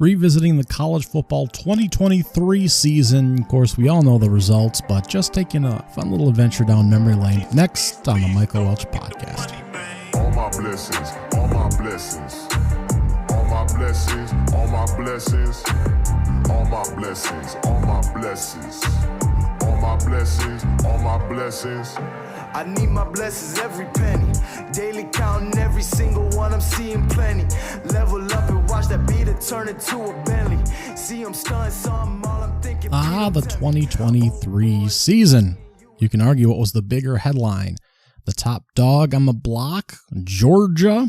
Revisiting the college football 2023 season. Of course, we all know the results, but just taking a fun little adventure down memory lane next on the Michael Welch Podcast. All my blessings, all my blessings, all my blessings, all my blessings, all my blessings, all my blessings, all my blessings, all my blessings. I need my blessings every penny, daily counting every single one, I'm seeing plenty. Level up and watch that beat it turn into a Bentley. See I'm stunning something, all I'm thinking. The 2023 season. You can argue what was the bigger headline. The top dog on the block, Georgia,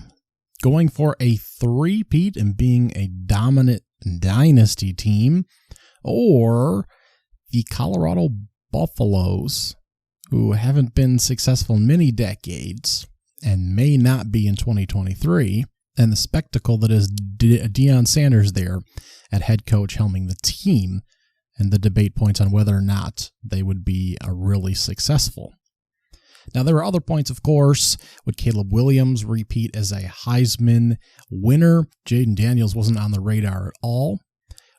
going for a three-peat and being a dominant dynasty team, or the Colorado Buffaloes, who haven't been successful in many decades and may not be in 2023, and the spectacle that is Deion Sanders there at head coach helming the team, and the debate points on whether or not they would be really successful. Now, there are other points, of course. Would Caleb Williams repeat as a Heisman winner? Jayden Daniels wasn't on the radar at all.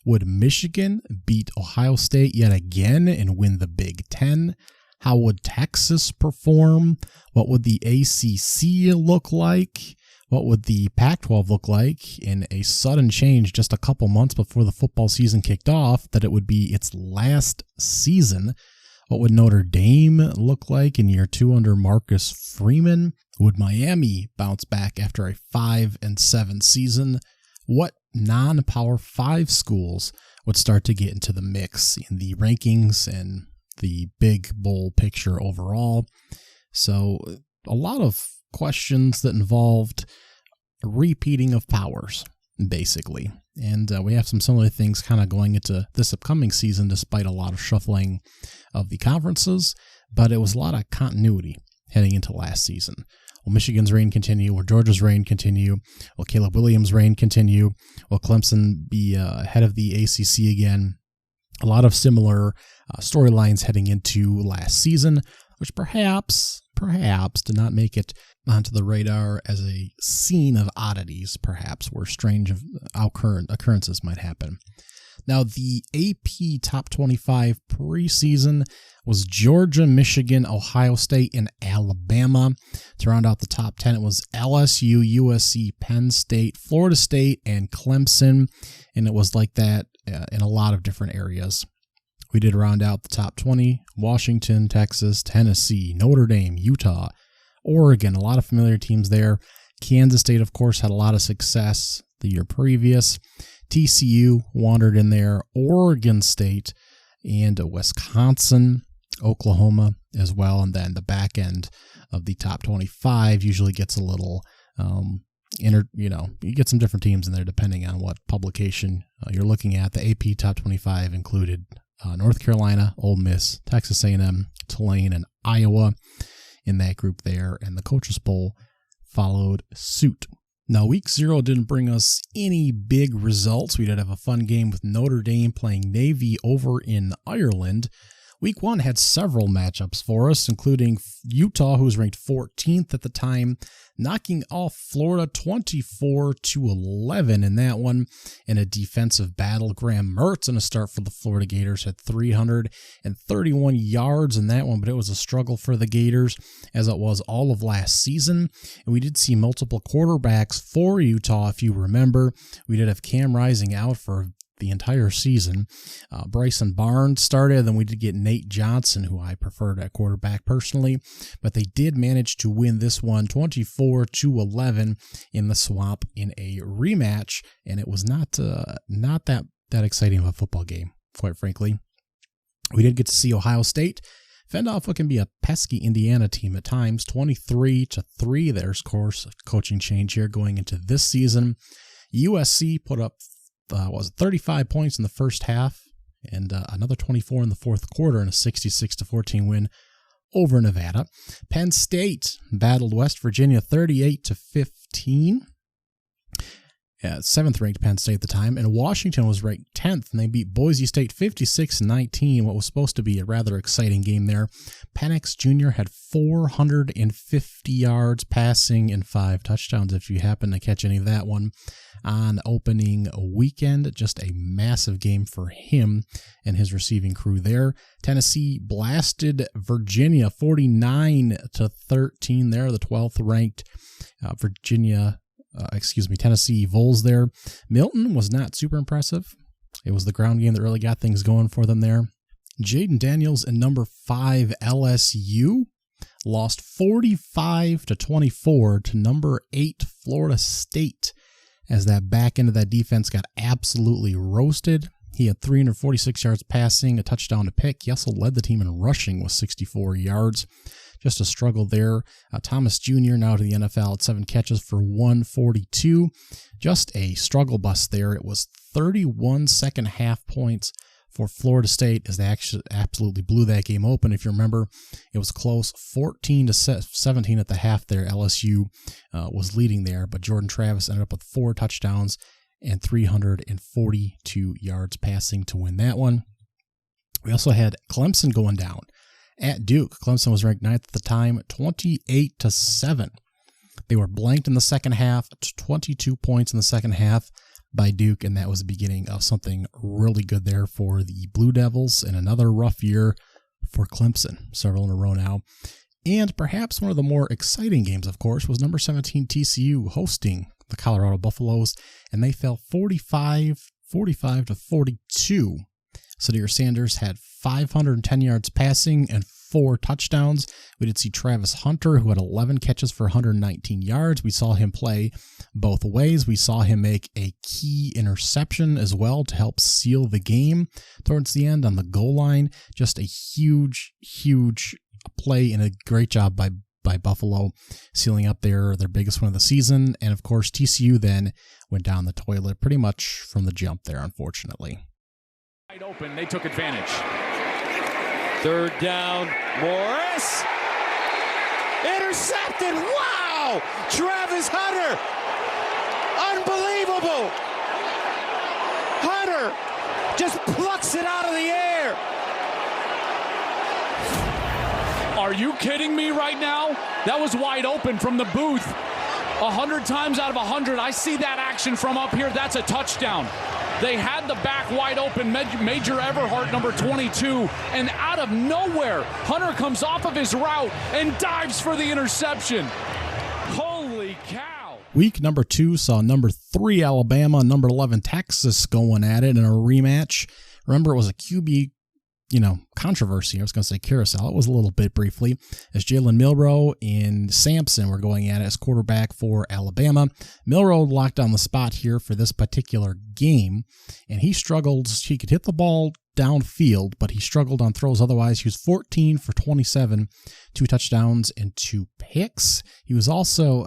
Would Michigan beat Ohio State yet again and win the Big Ten? How would Texas perform? What would the ACC look like? What would the Pac-12 look like in a sudden change just a couple months before the football season kicked off, that it would be its last season? What would Notre Dame look like in year 2 under Marcus Freeman? Would Miami bounce back after a 5-7 season? What non-Power 5 schools would start to get into the mix in the rankings and the big bowl picture overall? So a lot of questions that involved repeating of powers, basically. And we have some similar things kind of going into this upcoming season, despite a lot of shuffling of the conferences, but it was a lot of continuity heading into last season. Will Michigan's reign continue? Will Georgia's reign continue? Will Caleb Williams' reign continue? Will Clemson be ahead of the ACC again? A lot of similar storylines heading into last season, which perhaps did not make it onto the radar as a scene of oddities, perhaps, where strange occurrences might happen. Now, the AP Top 25 preseason was Georgia, Michigan, Ohio State, and Alabama. To round out the top 10, it was LSU, USC, Penn State, Florida State, and Clemson, and it was like that in a lot of different areas. We did round out the top 20, Washington, Texas, Tennessee, Notre Dame, Utah, Oregon, a lot of familiar teams there. Kansas State, of course, had a lot of success the year previous. TCU wandered in there, Oregon State, and Wisconsin, Oklahoma as well. And then the back end of the top 25 usually gets a little, you get some different teams in there depending on what publication you're looking at. The AP Top 25 included North Carolina, Ole Miss, Texas A&M, Tulane, and Iowa in that group there, and the Coaches Bowl followed suit. Now, week 0 didn't bring us any big results. We did have a fun game with Notre Dame playing Navy over in Ireland. Week 1 had several matchups for us, including Utah, who was ranked 14th at the time, knocking off Florida 24-11 in that one in a defensive battle. Graham Mertz in a start for the Florida Gators had 331 yards in that one, but it was a struggle for the Gators, as it was all of last season. And we did see multiple quarterbacks for Utah, if you remember. We did have Cam Rising out for the entire season. Bryson Barnes started, then we did get Nate Johnson, who I preferred at quarterback personally, but they did manage to win this one 24-11 in the Swamp in a rematch, and it was not that exciting of a football game, quite frankly. We did get to see Ohio State fend off what can be a pesky Indiana team at times, 23-3. There's, of course, a coaching change here going into this season. USC put up 35 points in the first half and another 24 in the fourth quarter in a 66-14 win over Nevada. Penn State battled West Virginia 38-15. 7th ranked Penn State at the time, and Washington was ranked 10th, and they beat Boise State 56-19, what was supposed to be a rather exciting game there. Penix Jr. had 450 yards passing and 5 touchdowns, if you happen to catch any of that one on opening weekend. Just a massive game for him and his receiving crew there. Tennessee blasted Virginia 49-13 there, the 12th ranked Tennessee Vols there. Milton was not super impressive. It was the ground game that really got things going for them there. Jayden Daniels and number 5 LSU lost 45-24 to number 8 Florida State as that back end of that defense got absolutely roasted. He had 346 yards passing, a touchdown to pick. He also led the team in rushing with 64 yards. Just a struggle there. Thomas Jr. now to the NFL at 7 catches for 142. Just a struggle bus there. It was 31 second half points for Florida State as they actually absolutely blew that game open. If you remember, it was close, 14-17 at the half there. LSU was leading there, but Jordan Travis ended up with 4 touchdowns and 342 yards passing to win that one. We also had Clemson going down at Duke. Clemson was ranked 9th at the time, 28-7. They were blanked in the second half, 22 points in the second half by Duke, and that was the beginning of something really good there for the Blue Devils, and another rough year for Clemson, several in a row now. And perhaps one of the more exciting games, of course, was number 17 TCU hosting the Colorado Buffaloes, and they fell 45-42. Sadir Sanders had 510 yards passing and 4 touchdowns. We did see Travis Hunter, who had 11 catches for 119 yards. We saw him play both ways. We saw him make a key interception as well to help seal the game towards the end on the goal line. Just a huge play and a great job by Buffalo, sealing up their biggest win of the season. And of course, TCU then went down the toilet pretty much from the jump there, unfortunately. Wide open, they took advantage. 3rd down, Morris. Intercepted, wow! Travis Hunter, unbelievable! Hunter just plucks it out of the air. Are you kidding me right now? That was wide open from the booth. 100 times out of 100, I see that action from up here. That's a touchdown. They had the back wide open, Major Everhart, number 22, and out of nowhere, Hunter comes off of his route and dives for the interception. Holy cow. Week number 2 saw number 3 Alabama and number 11 Texas going at it in a rematch. Remember, it was a QB controversy. I was going to say carousel. It was a little bit briefly, as Jalen Milroe and Sampson were going at it as quarterback for Alabama. Milroe locked on the spot here for this particular game, and he struggled. He could hit the ball downfield, but he struggled on throws otherwise. He was 14 for 27, 2 touchdowns and 2 picks. He was also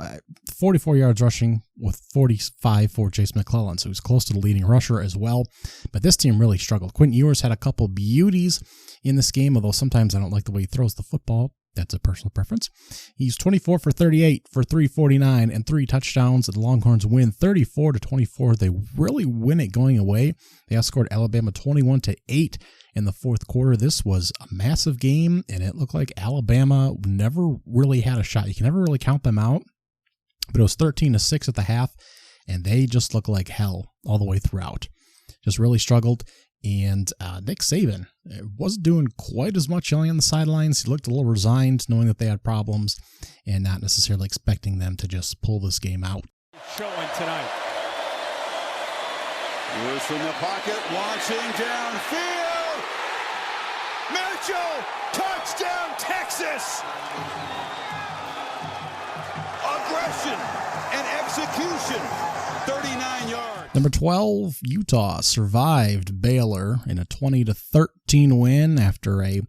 44 yards rushing with 45 for Chase McClellan, so he was close to the leading rusher as well. But this team really struggled. Quentin Ewers had a couple beauties in this game, although sometimes I don't like the way he throws the football. That's a personal preference. He's 24 for 38 for 349 and 3 touchdowns. The Longhorns win 34-24. They really win it going away. They outscored Alabama 21-8 in the fourth quarter. This was a massive game, and it looked like Alabama never really had a shot. You can never really count them out, but it was 13-6 at the half, and they just looked like hell all the way throughout. Just really struggled. And Nick Saban wasn't doing quite as much yelling on the sidelines. He looked a little resigned, knowing that they had problems and not necessarily expecting them to just pull this game out. Showing tonight. Lewis in the pocket, launching downfield. Mitchell, touchdown, Texas. Aggression and execution, 39 yards. Number 12, Utah survived Baylor in a 20-13 win after a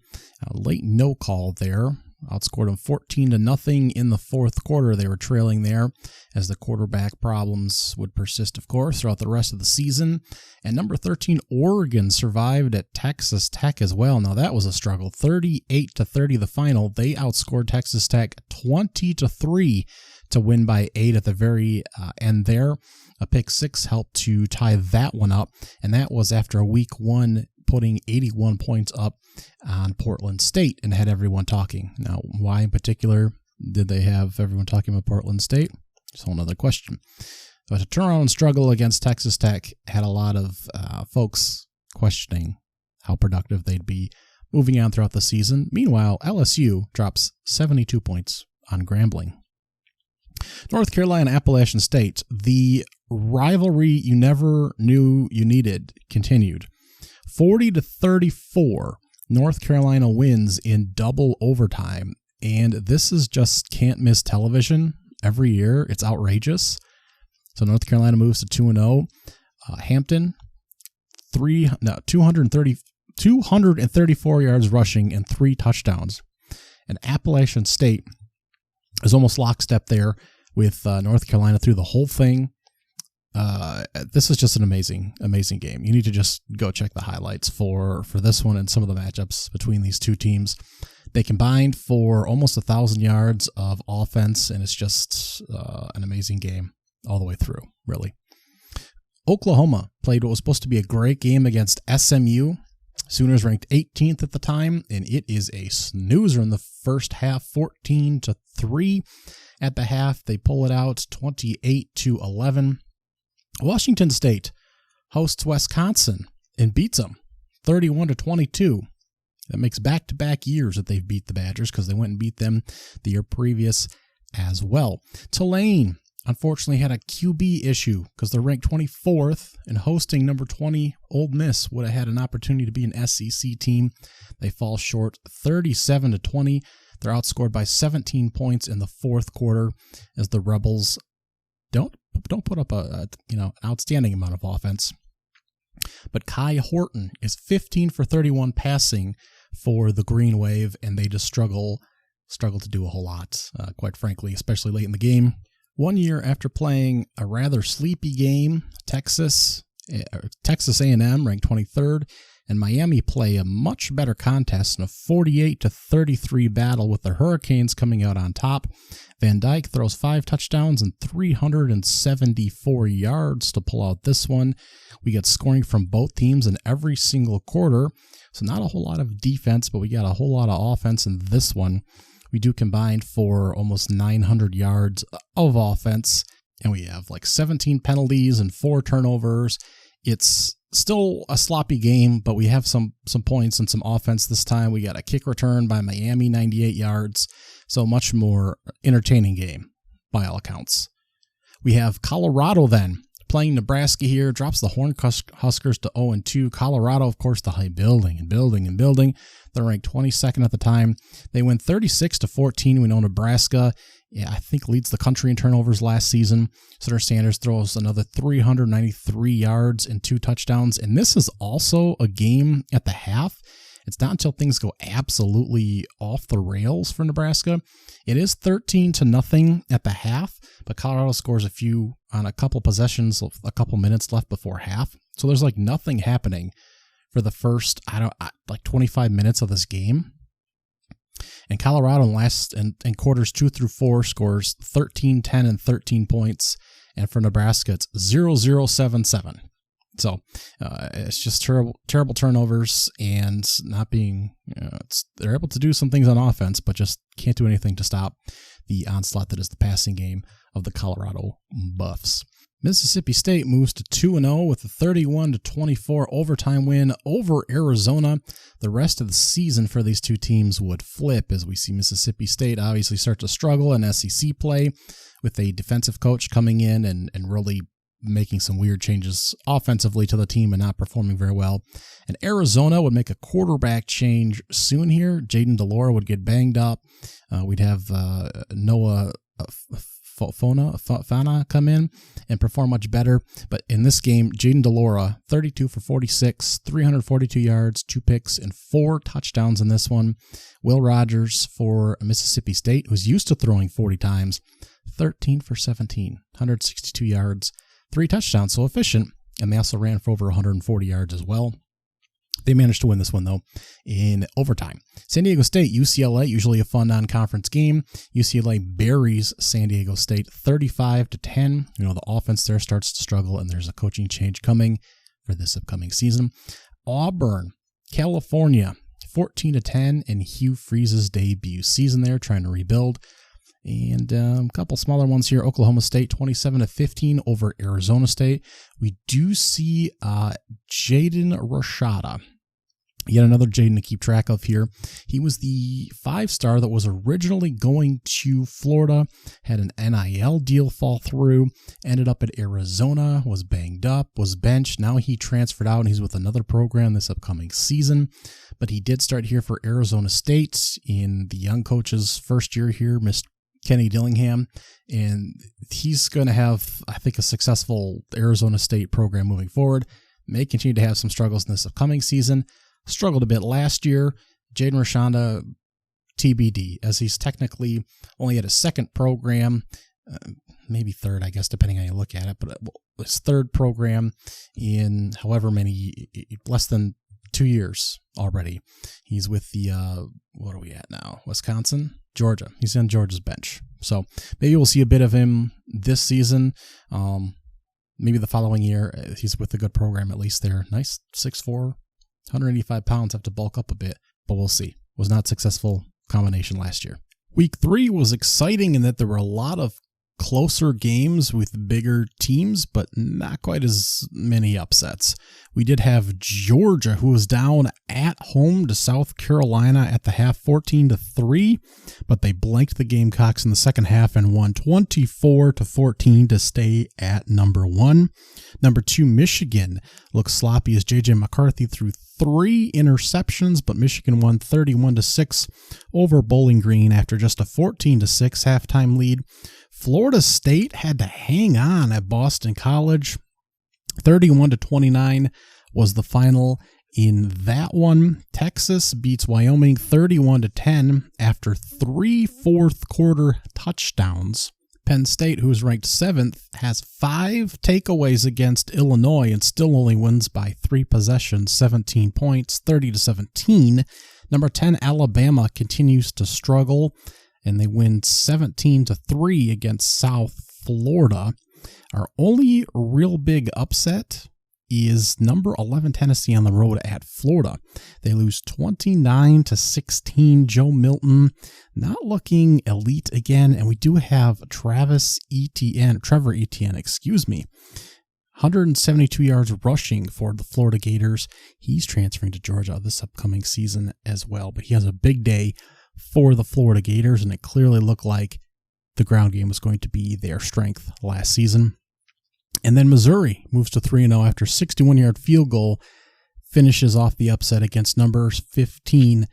late no call there. Outscored them 14-0 in the fourth quarter. They were trailing there as the quarterback problems would persist, of course, throughout the rest of the season. And number 13, Oregon survived at Texas Tech as well. Now that was a struggle. 38-30 the final. They outscored Texas Tech 20-3 to win by 8 at the very end there. A pick 6 helped to tie that one up, and that was after week 1 putting 81 points up on Portland State and had everyone talking. Now, why in particular did they have everyone talking about Portland State? Just a whole other question. But to turn around and struggle against Texas Tech had a lot of folks questioning how productive they'd be moving on throughout the season. Meanwhile, LSU drops 72 points on Grambling. North Carolina, Appalachian State. The rivalry you never knew you needed continued. 40-34, North Carolina wins in double overtime. And this is just can't miss television every year. It's outrageous. So North Carolina moves to 2-0. Hampton, 234 yards rushing and 3 touchdowns. And Appalachian State is almost lockstep there with North Carolina through the whole thing. This is just an amazing game. You need to just go check the highlights for this one and some of the matchups between these two teams. They combined for almost 1,000 yards of offense, and it's just an amazing game all the way through, really. Oklahoma played what was supposed to be a great game against SMU. Sooners ranked 18th at the time, and it is a snoozer in the first half, 14-3 at the half. They pull it out 28-11. Washington State hosts Wisconsin and beats them 31-22. That makes back-to-back years that they've beat the Badgers because they went and beat them the year previous as well. Tulane, unfortunately, had a QB issue because they're ranked 24th, and hosting number 20 Ole Miss would have had an opportunity to be an SEC team. They fall short 37-20. They're outscored by 17 points in the fourth quarter as the Rebels don't put up an outstanding amount of offense. But Kai Horton is 15 for 31 passing for the Green Wave, and they just struggle to do a whole lot, quite frankly, especially late in the game. 1 year after playing a rather sleepy game, Texas A&M ranked 23rd, and Miami play a much better contest in a 48-33 battle with the Hurricanes coming out on top. Van Dyke throws 5 touchdowns and 374 yards to pull out this one. We get scoring from both teams in every single quarter, so not a whole lot of defense, but we got a whole lot of offense in this one. We do combine for almost 900 yards of offense, and we have like 17 penalties and 4 turnovers. It's still a sloppy game, but we have some points and some offense this time. We got a kick return by Miami, 98 yards, so much more entertaining game by all accounts. We have Colorado then playing Nebraska here, drops the Cornhuskers to 0-2. Colorado, of course, the high building. They're ranked 22nd at the time. They win 36-14. We know Nebraska, I think, leads the country in turnovers last season. Senator Sanders throws another 393 yards and 2 touchdowns. And this is also a game at the half. It's not until things go absolutely off the rails for Nebraska. It is 13-0 at the half, but Colorado scores on a couple possessions, a couple minutes left before half. So there's like nothing happening for the first, 25 minutes of this game. And Colorado in quarters 2 through 4 scores 13, 10, and 13 points. And for Nebraska, it's 0-0-7-7. So it's just terrible turnovers and not being, they're able to do some things on offense, but just can't do anything to stop the onslaught that is the passing game of the Colorado Buffs. Mississippi State moves to 2-0 with a 31-24 overtime win over Arizona. The rest of the season for these two teams would flip as we see Mississippi State obviously start to struggle in SEC play with a defensive coach coming in and really making some weird changes offensively to the team and not performing very well. And Arizona would make a quarterback change soon here. Jayden Daniels would get banged up. We'd have Noah Fana come in and perform much better. But in this game, Jayden Daniels, 32 for 46, 342 yards, 2 picks, and 4 touchdowns in this one. Will Rogers for Mississippi State, who's used to throwing 40 times, 13 for 17, 162 yards, 3 touchdowns, so efficient, and they also ran for over 140 yards as well. They managed to win this one, though, in overtime. San Diego State, UCLA, usually a fun non-conference game. UCLA buries San Diego State 35-10. The offense there starts to struggle, and there's a coaching change coming for this upcoming season. Auburn, California, 14-10 in Hugh Freeze's debut season there, trying to rebuild. And a couple smaller ones here. Oklahoma State, 27-15 over Arizona State. We do see Jayden Rashada. Yet another Jayden to keep track of here. He was the 5-star that was originally going to Florida, had an NIL deal fall through, ended up at Arizona, was banged up, was benched. Now he transferred out and he's with another program this upcoming season. But he did start here for Arizona State in the young coach's first year here, Mr. Kenny Dillingham, and he's going to have, I think, a successful Arizona State program moving forward. May continue to have some struggles in this upcoming season. Struggled a bit last year. Jayden Rashada, TBD, as he's technically only at a second program, maybe third, I guess, depending on how you look at it, but his third program in however many, less than 2 years already. He's with the, what are we at now? Wisconsin? Georgia. He's on Georgia's bench. So maybe we'll see a bit of him this season. Maybe the following year, he's with a good program at least there. Nice 6'4", 185 pounds, have to bulk up a bit, but we'll see. Was not successful combination last year. Week 3 was exciting in that there were a lot of closer games with bigger teams, but not quite as many upsets. We did have Georgia, who was down at home to South Carolina at the half, 14-3, but they blanked the Gamecocks in the second half and won 24-14 to stay at number 1. Number 2, Michigan looked sloppy as J.J. McCarthy threw 3 interceptions, but Michigan won 31-6 over Bowling Green after just a 14-6 halftime lead. Florida State had to hang on at Boston College. 31-29 was the final in that one. Texas beats Wyoming 31-10 after 3 fourth-quarter touchdowns. Penn State, who is ranked 7th, has 5 takeaways against Illinois and still only wins by 3 possessions, 17 points, 30-17. Number 10, Alabama, continues to struggle, and they win 17-3 against South Florida. Our only real big upset is number 11 Tennessee on the road at Florida. They lose 29-16. Joe Milton not looking elite again, and we do have Trevor Etienne, 172 yards rushing for the Florida Gators. He's transferring to Georgia this upcoming season as well, but he has a big day for the Florida Gators, and it clearly looked like the ground game was going to be their strength last season. And then Missouri moves to 3-0 after a 61-yard field goal, finishes off the upset against number 15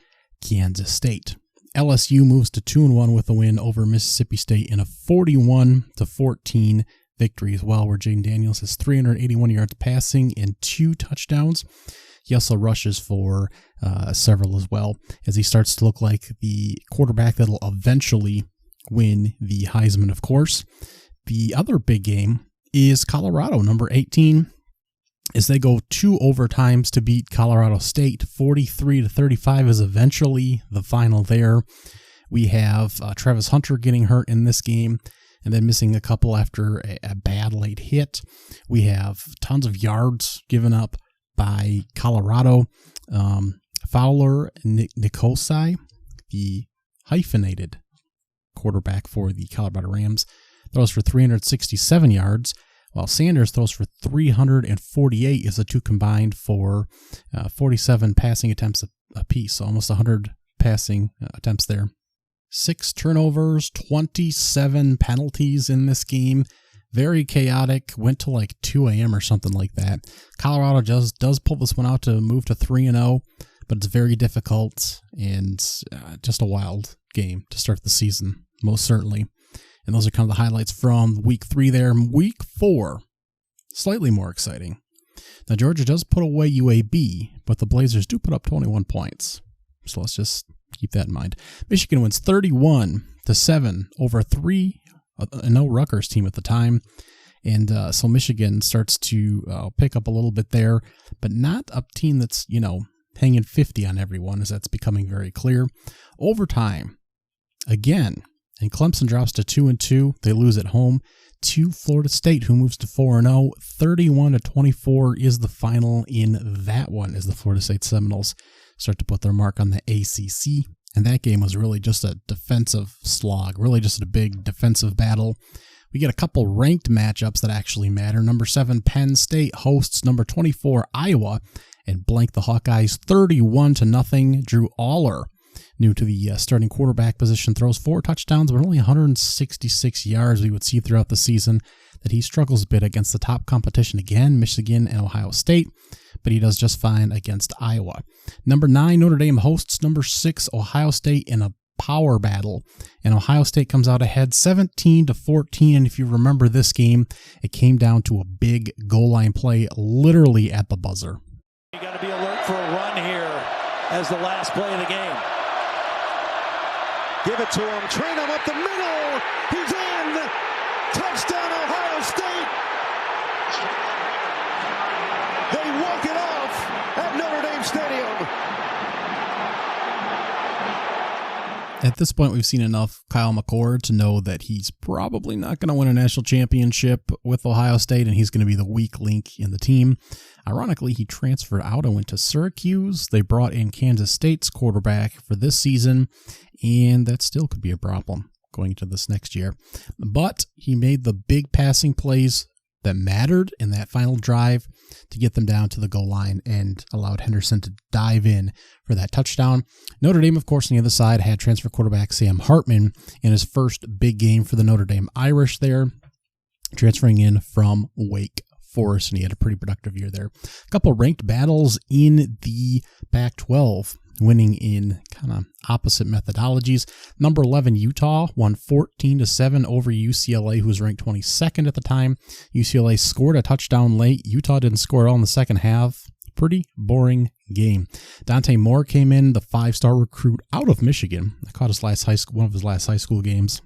Kansas State. LSU moves to 2-1 with a win over Mississippi State in a 41-14 victory as well, where Jayden Daniels has 381 yards passing and 2 touchdowns. He also rushes for several as well, as he starts to look like the quarterback that'll eventually win the Heisman, of course. The other big game is Colorado, number 18, as they go 2 overtimes to beat Colorado State. 43-35 is eventually the final there. We have Travis Hunter getting hurt in this game and then missing a couple after a bad late hit. We have tons of yards given up by Colorado. Fowler Nikosai, the hyphenated quarterback for the Colorado Rams, throws for 367 yards, while Sanders throws for 348 as the two combined for 47 passing attempts apiece, so almost 100 passing attempts there. 6 turnovers, 27 penalties in this game. Very chaotic. Went to like 2 a.m. or something like that. Colorado does pull this one out to move to 3-0, but it's very difficult and just a wild game to start the season, most certainly. And those are kind of the highlights from week 3 there. Week 4, slightly more exciting. Now, Georgia does put away UAB, but the Blazers do put up 21 points. So let's just keep that in mind. Michigan wins 31-7 over a 3-0 Rutgers team at the time. And so Michigan starts to pick up a little bit there, but not a team that's, hanging 50 on everyone, as that's becoming very clear. Overtime, again, and Clemson drops to 2-2. They lose at home to Florida State, who moves to 4-0. 31-24 is the final in that one, as the Florida State Seminoles start to put their mark on the ACC. And that game was really just a defensive slog, really just a big defensive battle. We get a couple ranked matchups that actually matter. Number 7, Penn State hosts number 24, Iowa, and blank the Hawkeyes 31-0. Drew Aller, new to the starting quarterback position, throws 4 touchdowns, but only 166 yards. We would see throughout the season that he struggles a bit against the top competition again, Michigan and Ohio State, but he does just fine against Iowa. Number 9, Notre Dame hosts number 6, Ohio State, in a power battle, and Ohio State comes out ahead 17-14. And if you remember this game, it came down to a big goal line play literally at the buzzer. You got to be alert for a run here as the last play of the game. Give it to him, train him up the middle. He's in. Touchdown, Ohio State. They walk it off at Notre Dame Stadium. At this point, we've seen enough Kyle McCord to know that he's probably not going to win a national championship with Ohio State, and he's going to be the weak link in the team. Ironically, he transferred out and went to Syracuse. They brought in Kansas State's quarterback for this season, and that still could be a problem going into this next year. But he made the big passing plays that mattered in that final drive to get them down to the goal line and allowed Henderson to dive in for that touchdown. Notre Dame, of course, on the other side had transfer quarterback Sam Hartman in his first big game for the Notre Dame Irish there, transferring in from Wake Forest, and he had a pretty productive year there. A couple ranked battles in the Pac-12, winning in kind of opposite methodologies. Number 11, Utah won 14-7 over UCLA, who was ranked 22nd at the time. UCLA scored a touchdown late. Utah didn't score at all in the second half. Pretty boring game. Dante Moore came in, the 5-star recruit out of Michigan. I caught one of his last high school games.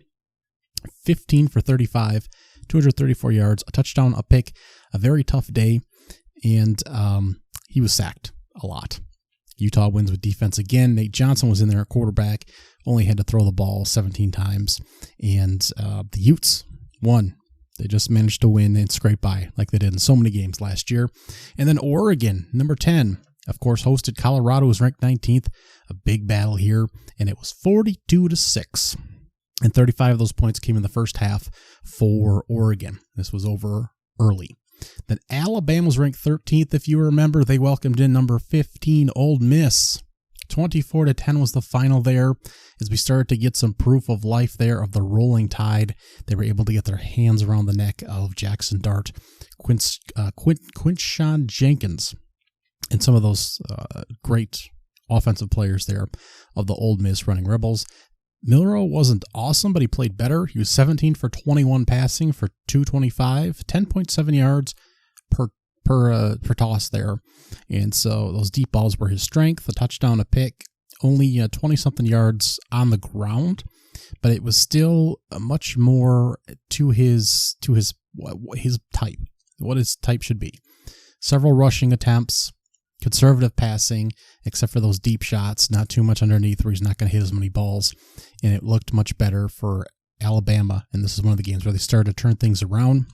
15 for 35, 234 yards, a touchdown, a pick, a very tough day, and he was sacked a lot. Utah wins with defense again. Nate Johnson was in there at quarterback, only had to throw the ball 17 times, and the Utes won. They just managed to win and scrape by like they did in so many games last year. And then Oregon, number 10, of course, hosted Colorado, who was ranked 19th. A big battle here, and it was 42-6. And 35 of those points came in the first half for Oregon. This was over early. Then Alabama was ranked 13th. If you remember, they welcomed in number 15, Ole Miss. 24-10 was the final there. As we started to get some proof of life there of the rolling tide, they were able to get their hands around the neck of Jackson Dart, Quinshon Jenkins, and some of those great offensive players there of the Ole Miss Running Rebels. Milroe wasn't awesome, but he played better. He was 17 for 21 passing for 225, 10.7 yards per toss there. And so those deep balls were his strength. A touchdown, a pick, only 20-something yards on the ground, but it was still much more to his type, what his type should be. Several rushing attempts, conservative passing, except for those deep shots, not too much underneath where he's not going to hit as many balls, and it looked much better for Alabama, and this is one of the games where they started to turn things around.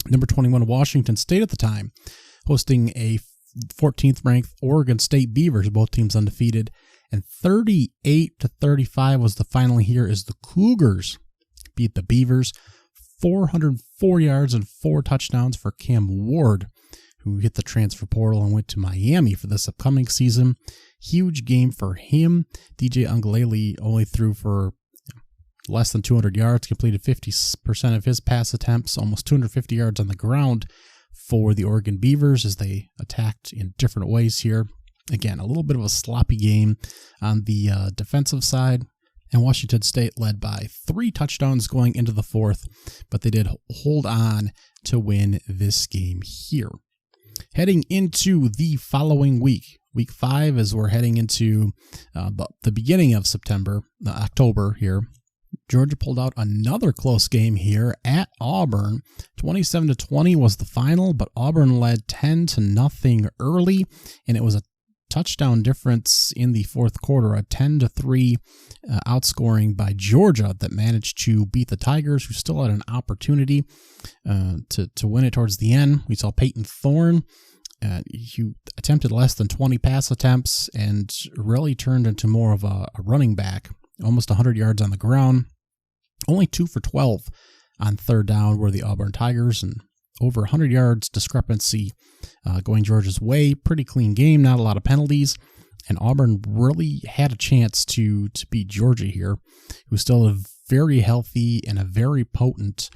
Number 21, Washington State at the time, hosting a 14th ranked Oregon State Beavers, both teams undefeated, and 38-35 was the final here as the Cougars beat the Beavers. 404 yards and 4 touchdowns for Cam Ward, who hit the transfer portal and went to Miami for this upcoming season. Huge game for him. DJ Uiagalelei only threw for less than 200 yards, completed 50% of his pass attempts, almost 250 yards on the ground for the Oregon Beavers as they attacked in different ways here. Again, a little bit of a sloppy game on the defensive side, and Washington State led by 3 touchdowns going into the fourth, but they did hold on to win this game here. Heading into the following week, week 5, as we're heading into the beginning of October here, Georgia pulled out another close game here at Auburn. 27-20 was the final, but Auburn led 10-0 early, and it was a touchdown difference in the fourth quarter, a 10-3 outscoring by Georgia that managed to beat the Tigers, who still had an opportunity to win it towards the end. We saw Peyton Thorne. He attempted less than 20 pass attempts and really turned into more of a running back, almost 100 yards on the ground. Only 2 for 12 on third down were the Auburn Tigers, and over 100 yards discrepancy going Georgia's way. Pretty clean game, not a lot of penalties, and Auburn really had a chance to beat Georgia here, who's still a very healthy and a very potent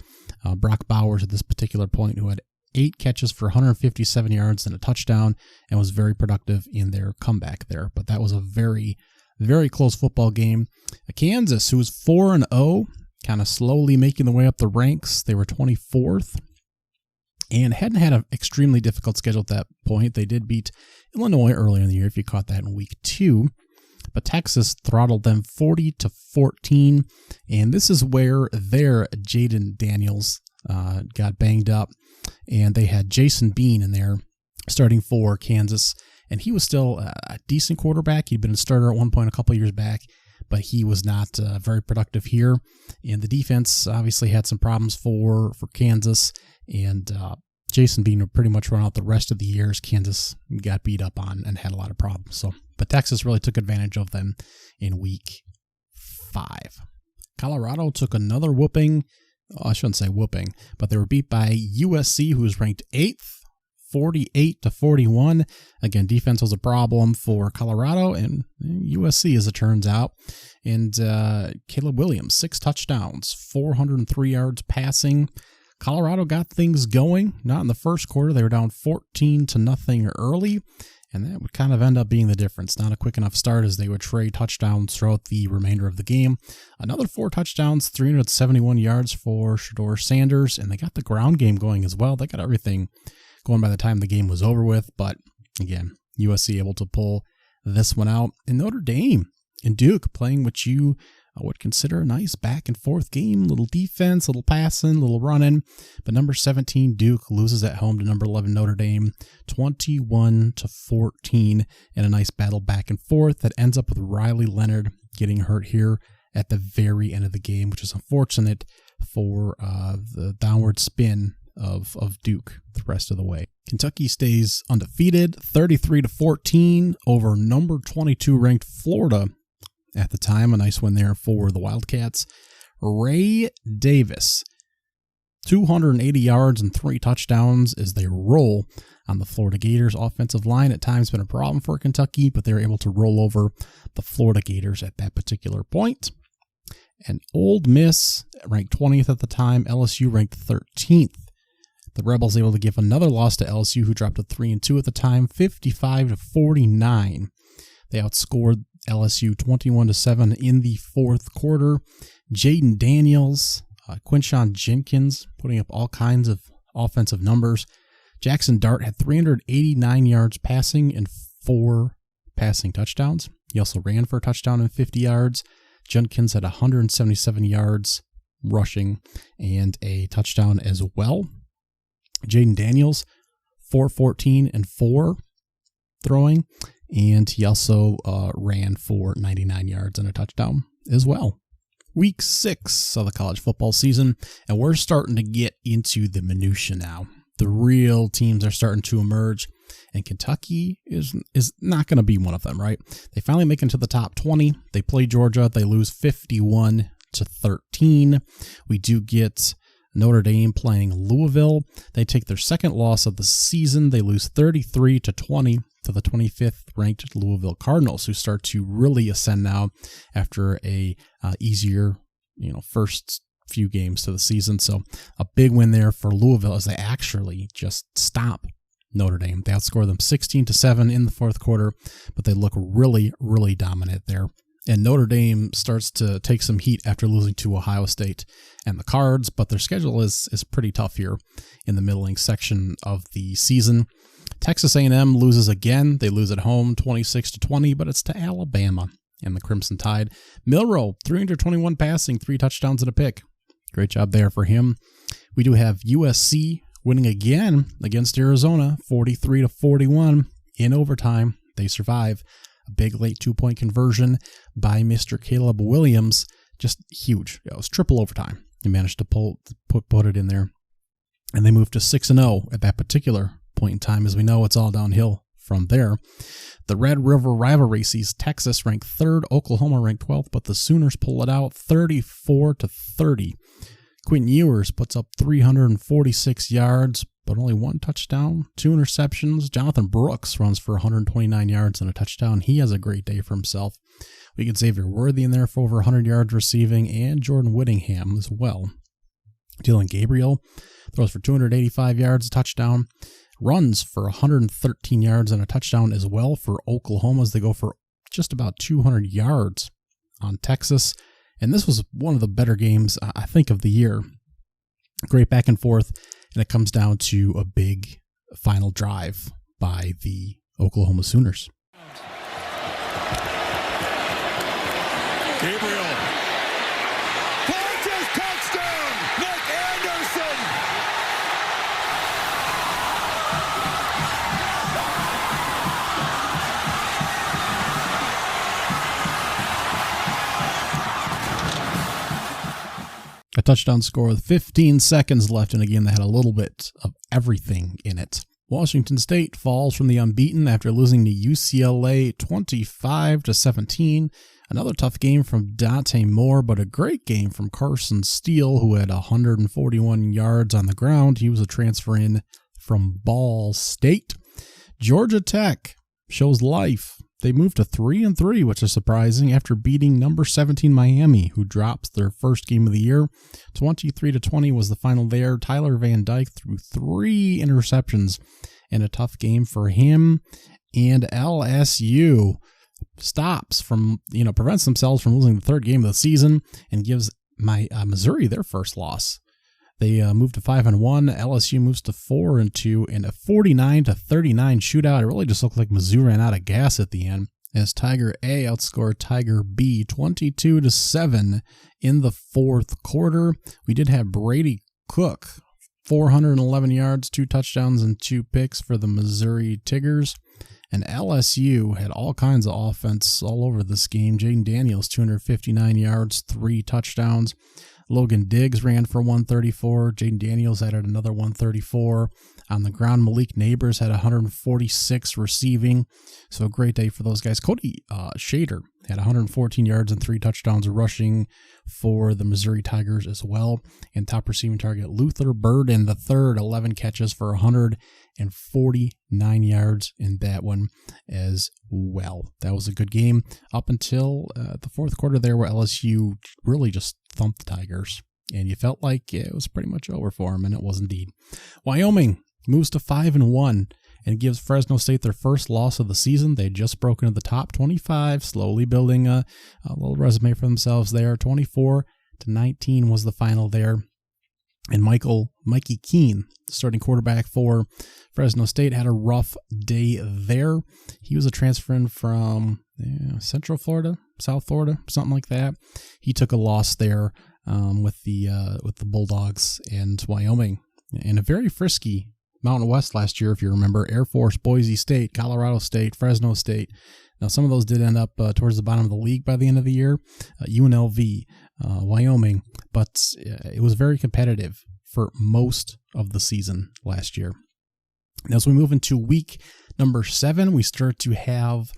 Brock Bowers at this particular point, who had 8 catches for 157 yards and a touchdown, and was very productive in their comeback there. But that was a very, very close football game. Kansas, who was 4-0, kind of slowly making the way up the ranks. They were 24th and hadn't had an extremely difficult schedule at that point. They did beat Illinois earlier in the year, if you caught that in week 2. But Texas throttled them 40-14, and this is where their Jayden Daniels got banged up, and they had Jason Bean in there starting for Kansas, and he was still a decent quarterback. He'd been a starter at one point a couple years back, but he was not very productive here. And the defense obviously had some problems for Kansas, and Jason Bean would pretty much run out the rest of the years. Kansas got beat up on and had a lot of problems. But Texas really took advantage of them in week 5. Colorado took another whooping. I shouldn't say whooping, but they were beat by USC, who was ranked 8th, 48-41. Again, defense was a problem for Colorado and USC, as it turns out. And Caleb Williams, 6 touchdowns, 403 yards passing. Colorado got things going. Not in the first quarter. They were down 14-0 early, and that would kind of end up being the difference. Not a quick enough start, as they would trade touchdowns throughout the remainder of the game. Another 4 touchdowns, 371 yards for Shedeur Sanders, and they got the ground game going as well. They got everything going by the time the game was over with, but again, USC able to pull this one out. And Notre Dame and Duke playing what you would consider a nice back and forth game. Little defense, little passing, little running. But number 17 Duke loses at home to number 11 Notre Dame, 21-14, in a nice battle back and forth that ends up with Riley Leonard getting hurt here at the very end of the game, which is unfortunate for the downward spin of Duke the rest of the way. Kentucky stays undefeated, 33-14 over number 22 ranked Florida. At the time, a nice win there for the Wildcats. Ray Davis, 280 yards and 3 touchdowns as they roll on the Florida Gators. Offensive line at times been a problem for Kentucky, but they were able to roll over the Florida Gators at that particular point. And Ole Miss, ranked 20th at the time, LSU ranked 13th. The Rebels able to give another loss to LSU, who dropped to 3-2 at the time, 55-49. They outscored LSU 21-7 in the fourth quarter. Jayden Daniels, Quinshon Jenkins putting up all kinds of offensive numbers. Jackson Dart had 389 yards passing and 4 passing touchdowns. He also ran for a touchdown and 50 yards. Jenkins had 177 yards rushing and a touchdown as well. Jayden Daniels, 414 and 4 throwing, and he also ran for 99 yards and a touchdown as well. Week 6 of the college football season, and we're starting to get into the minutia now. The real teams are starting to emerge, and Kentucky is not going to be one of them, right? They finally make it to the top 20. They play Georgia. They lose 51-13. We do get Notre Dame playing Louisville. They take their second loss of the season. They lose 33-20 to the 25th ranked Louisville Cardinals, who start to really ascend now after a easier, first few games to the season. So a big win there for Louisville as they actually just stop Notre Dame. They outscore them 16-7 in the fourth quarter, but they look really, really dominant there. And Notre Dame starts to take some heat after losing to Ohio State and the Cards, but their schedule is pretty tough here in the middling section of the season. Texas A&M loses again. They lose at home 26-20, but it's to Alabama and the Crimson Tide. Milroe, 321 passing, 3 touchdowns and a pick. Great job there for him. We do have USC winning again against Arizona, 43-41 in overtime. they survive. A big late 2-point conversion by Mr. Caleb Williams. Just huge. It was triple overtime. He managed to put it in there. And they moved to 6-0 at that particular point in time. As we know, it's all downhill from there. The Red River rivalry sees Texas ranked 3rd, Oklahoma ranked 12th, but the Sooners pull it out 34-30. Quentin Ewers puts up 346 yards, but only 1 touchdown, 2 interceptions. Jonathan Brooks runs for 129 yards and a touchdown. He has a great day for himself. We get Xavier Worthy in there for over 100 yards receiving, and Jordan Whittingham as well. Dylan Gabriel throws for 285 yards, a touchdown. Runs for 113 yards and a touchdown as well for Oklahoma as they go for just about 200 yards on Texas. And this was one of the better games, I think, of the year. Great back and forth, and it comes down to a big final drive by the Oklahoma Sooners. Gabriel. Catches, touchdown, Nick Anderson. A touchdown score with 15 seconds left in a game that had a little bit of everything in it. Washington State falls from the unbeaten after losing to UCLA 25-17. Another tough game from Dante Moore, but a great game from Carson Steele, who had 141 yards on the ground. He was a transfer in from Ball State. Georgia Tech shows life. They moved to 3-3, which is surprising, after beating number 17 Miami, who drops their first game of the year. 23-20 was the final there. Tyler Van Dyke threw 3 interceptions in a tough game for him. And LSU prevents themselves from losing the 3rd game of the season and gives Missouri their first loss. They moved to 5-1. LSU moves to 4-2 in a 49-39 shootout. It really just looked like Mizzou ran out of gas at the end, as Tiger A outscored Tiger B 22-7 in the 4th quarter. We did have Brady Cook, 411 yards, 2 touchdowns, and 2 picks for the Missouri Tigers. And LSU had all kinds of offense all over this game. Jayden Daniels, 259 yards, 3 touchdowns. Logan Diggs ran for 134. Jayden Daniels added another 134. On the ground, Malik Neighbors had 146 receiving. So a great day for those guys. Cody Shader had 114 yards and 3 touchdowns rushing for the Missouri Tigers as well. And top receiving target, Luther Burden III, 11 catches for 149 yards in that one as well. That was a good game up until the 4th quarter there, where LSU really just thumped the Tigers. And you felt like it was pretty much over for them, and it was indeed. Wyoming moves to 5-1 and gives Fresno State their first loss of the season. They had just broken into the top 25, slowly building a little resume for themselves there. 24-19 was the final there. And Mikey Keene, starting quarterback for Fresno State, had a rough day there. He was a transfer in from Central Florida, South Florida, something like that. He took a loss there with the Bulldogs and Wyoming in a very frisky Mountain West last year, if you remember. Air Force, Boise State, Colorado State, Fresno State. Now, some of those did end up towards the bottom of the league by the end of the year. UNLV, Wyoming, but it was very competitive for most of the season last year. Now, as we move into week number 7, we start to have,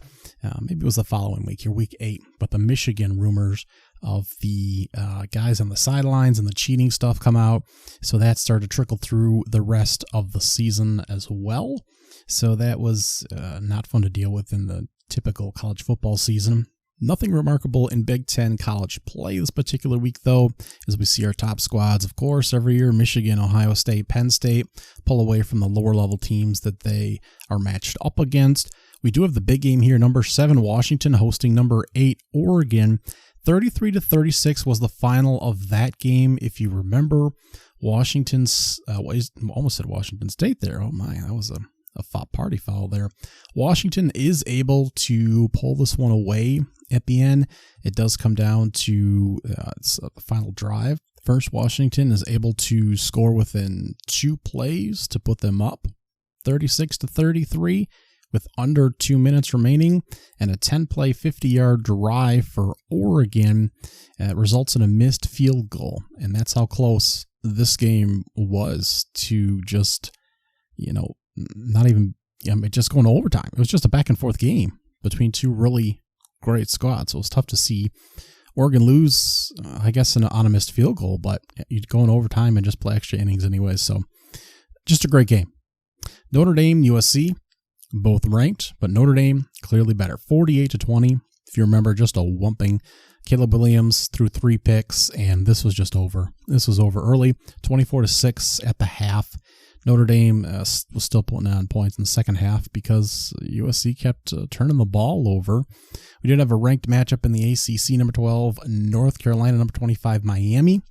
maybe it was the following week here, week 8, but the Michigan rumors of the guys on the sidelines and the cheating stuff come out. So that started to trickle through the rest of the season as well. So that was not fun to deal with in the typical college football season. Nothing remarkable in Big Ten college play this particular week, though, as we see our top squads, of course, every year, Michigan, Ohio State, Penn State, pull away from the lower level teams that they are matched up against. We do have the big game here, number 7, Washington hosting number 8, Oregon. 33-36 was the final of that game. If you remember, Washington's, almost said Washington State there. Oh my, that was a party foul there. Washington is able to pull this one away at the end. It does come down to the final drive. First, Washington is able to score within 2 plays to put them up 36-33. with under 2 minutes remaining, and a 10-play, 50-yard drive for Oregon results in a missed field goal. And that's how close this game was to just, not even, just going to overtime. It was just a back-and-forth game between two really great squads. So it was tough to see Oregon lose, I guess, on a missed field goal, but you'd go in overtime and just play extra innings anyways. So just a great game. Notre Dame, USC, both ranked, but Notre Dame clearly better. 48-20. If you remember, just a whumping. Caleb Williams threw 3 picks, and this was just over. This was over early. 24-6 at the half. Notre Dame was still putting on points in the second half because USC kept turning the ball over. We did have a ranked matchup in the ACC, number 12, North Carolina, number 25, Miami.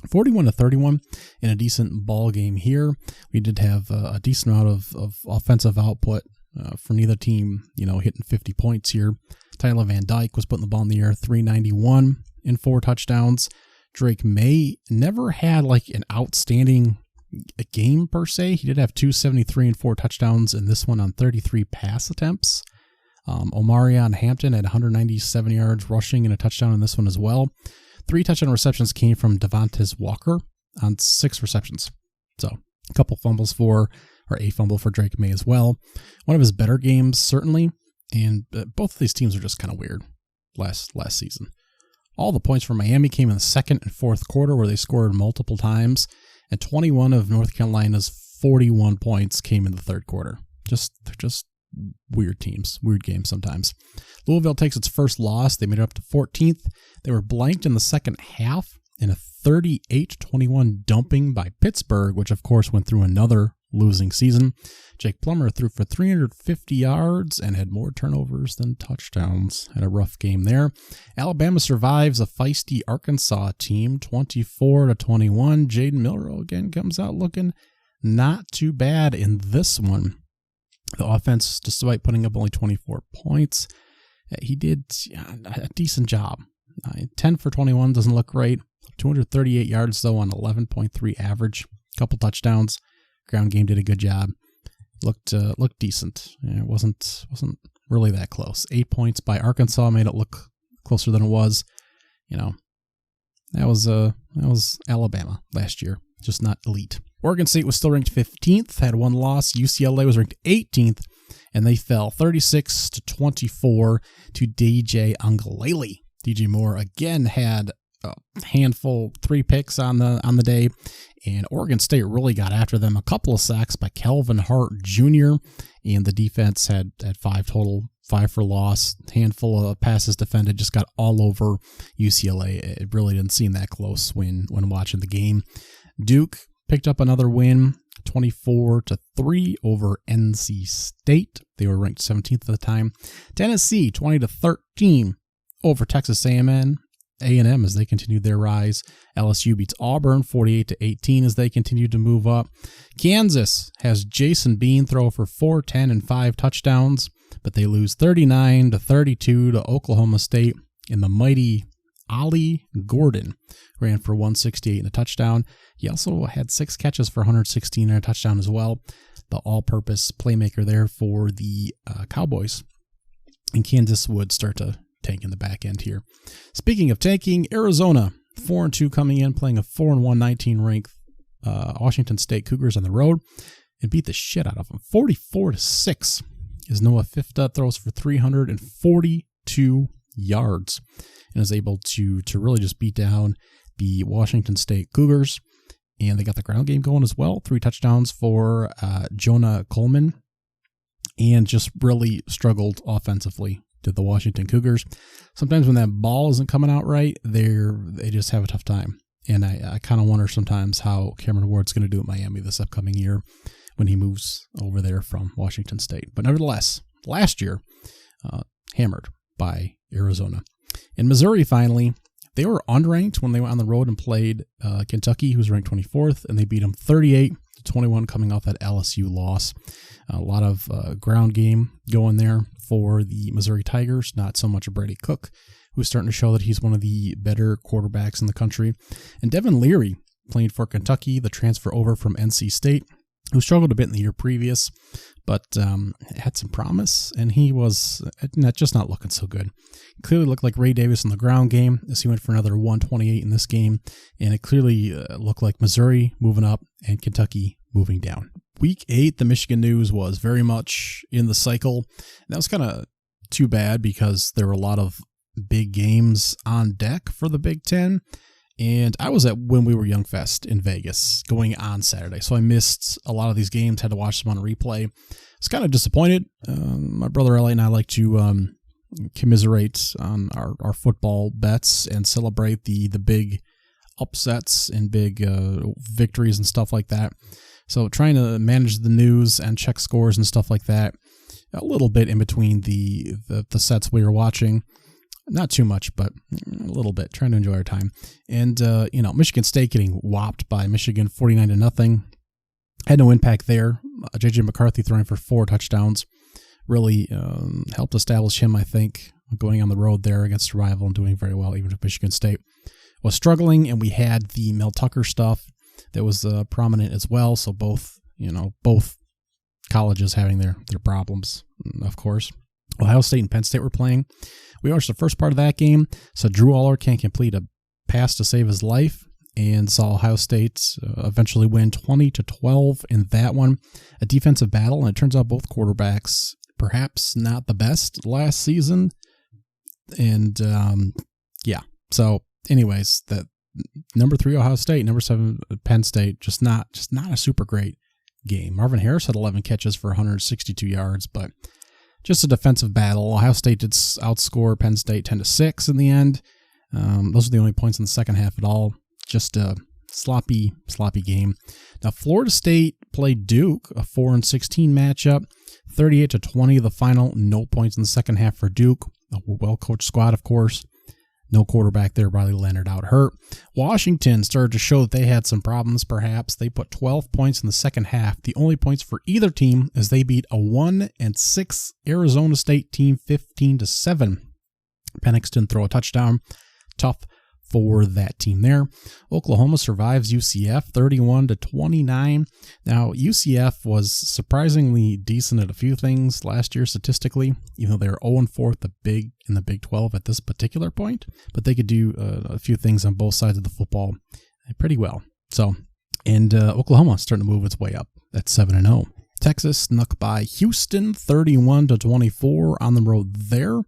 41-31 in a decent ball game here. We did have a decent amount of offensive output for neither team, hitting 50 points here. Tyler Van Dyke was putting the ball in the air, 391 and 4 touchdowns. Drake May never had like an outstanding game per se. He did have 273 and 4 touchdowns in this one on 33 pass attempts. Omarion Hampton had 197 yards rushing and a touchdown in this one as well. 3 touchdown receptions came from Devontae Walker on 6 receptions. So a couple fumbles a fumble for Drake May as well. One of his better games, certainly. And both of these teams are just kind of weird last season. All the points for Miami came in the second and fourth quarter where they scored multiple times. And 21 of North Carolina's 41 points came in the third quarter. They're just weird teams, weird games sometimes. Louisville takes its first loss. They made it up to 14th. They were blanked in the second half in a 38-21 dumping by Pittsburgh, which of course went through another losing season. Jake Plummer threw for 350 yards and had more turnovers than touchdowns. Had a rough game there. Alabama survives a feisty Arkansas team, 24-21. Jaden Milroe again comes out looking not too bad in this one. The offense, despite putting up only 24 points, he did a decent job. 10 for 21 doesn't look great. 238 yards, though, on 11.3 average. Couple touchdowns. Ground game did a good job. Looked decent. It wasn't really that close. 8 points by Arkansas made it look closer than it was. That was Alabama last year, just not elite. Oregon State was still ranked 15th, had one loss. UCLA was ranked 18th, and they fell 36-24 to DJ Uiagalelei. DJ Moore again had a handful, 3 picks on the day, and Oregon State really got after them. A couple of sacks by Kelvin Hart Jr., and the defense had 5 total, 5 for loss. Handful of passes defended, just got all over UCLA. It really didn't seem that close when watching the game. Duke picked up another win, 24-3 over NC State. They were ranked 17th at the time. Tennessee, 20-13 over Texas A&M as they continued their rise. LSU beats Auburn 48-18 as they continued to move up. Kansas has Jason Bean throw for 410 and 5 touchdowns, but they lose 39-32 to Oklahoma State, and the mighty Ollie Gordon ran for 168 and a touchdown. He also had 6 catches for 116 and a touchdown as well. The all-purpose playmaker there for the Cowboys. And Kansas would start to tank in the back end here. Speaking of tanking, Arizona 4-2 coming in, playing a 4-1 19-ranked Washington State Cougars on the road and beat the shit out of them. 44-6 as Noah Fifta throws for 342 yards and is able to really just beat down the Washington State Cougars. And they got the ground game going as well. 3 touchdowns for Jonah Coleman, and just really struggled offensively to the Washington Cougars. Sometimes when that ball isn't coming out right, they just have a tough time. And I kind of wonder sometimes how Cameron Ward's going to do at Miami this upcoming year when he moves over there from Washington State. But nevertheless, last year, hammered by Arizona. In Missouri, finally, they were unranked when they went on the road and played Kentucky, who was ranked 24th, and they beat them 38-21 coming off that LSU loss. A lot of ground game going there for the Missouri Tigers, not so much Brady Cook, who's starting to show that he's one of the better quarterbacks in the country. And Devin Leary playing for Kentucky, the transfer over from NC State, who struggled a bit in the year previous, but had some promise, and he was just not looking so good. Clearly looked like Ray Davis in the ground game as he went for another 128 in this game, and it clearly looked like Missouri moving up and Kentucky moving down. Week 8, the Michigan news was very much in the cycle. And that was kind of too bad because there were a lot of big games on deck for the Big Ten. And I was at When We Were Young Fest in Vegas going on Saturday, so I missed a lot of these games, had to watch them on a replay. I was kind of disappointed. My brother Elliot and I like to commiserate on our football bets and celebrate the big upsets and big victories and stuff like that. So trying to manage the news and check scores and stuff like that a little bit in between the sets we were watching. Not too much, but a little bit. Trying to enjoy our time. And, Michigan State getting whopped by Michigan 49-0. Had no impact there. J.J. McCarthy throwing for 4 touchdowns really helped establish him, I think, going on the road there against a rival and doing very well, even if Michigan State was struggling. And we had the Mel Tucker stuff that was prominent as well. So both colleges having their problems, of course. Ohio State and Penn State were playing. We watched the first part of that game. So Drew Aller can't complete a pass to save his life, and saw Ohio State eventually win 20-12 in that one. A defensive battle, and it turns out both quarterbacks perhaps not the best last season. And so anyways, that number 3 Ohio State, number 7 Penn State, just not a super great game. Marvin Harris had 11 catches for 162 yards, but just a defensive battle. Ohio State did outscore Penn State 10-6 in the end. Those are the only points in the second half at all. Just a sloppy game. Now, Florida State played Duke, a 4-16 matchup. 38-20 the final. No points in the second half for Duke. A well-coached squad, of course. No quarterback there. Riley Leonard out hurt. Washington started to show that they had some problems, perhaps. They put 12 points in the second half. The only points for either team as they beat a 1-6 Arizona State team 15-7. Penix didn't throw a touchdown. Tough for that team there. Oklahoma survives UCF 31-29. Now, UCF was surprisingly decent at a few things last year statistically, even though they were 0-4 in the Big 12 at this particular point. But they could do a few things on both sides of the football pretty well. So, and Oklahoma starting to move its way up at 7-0. Texas snuck by Houston 31-24 on the road there.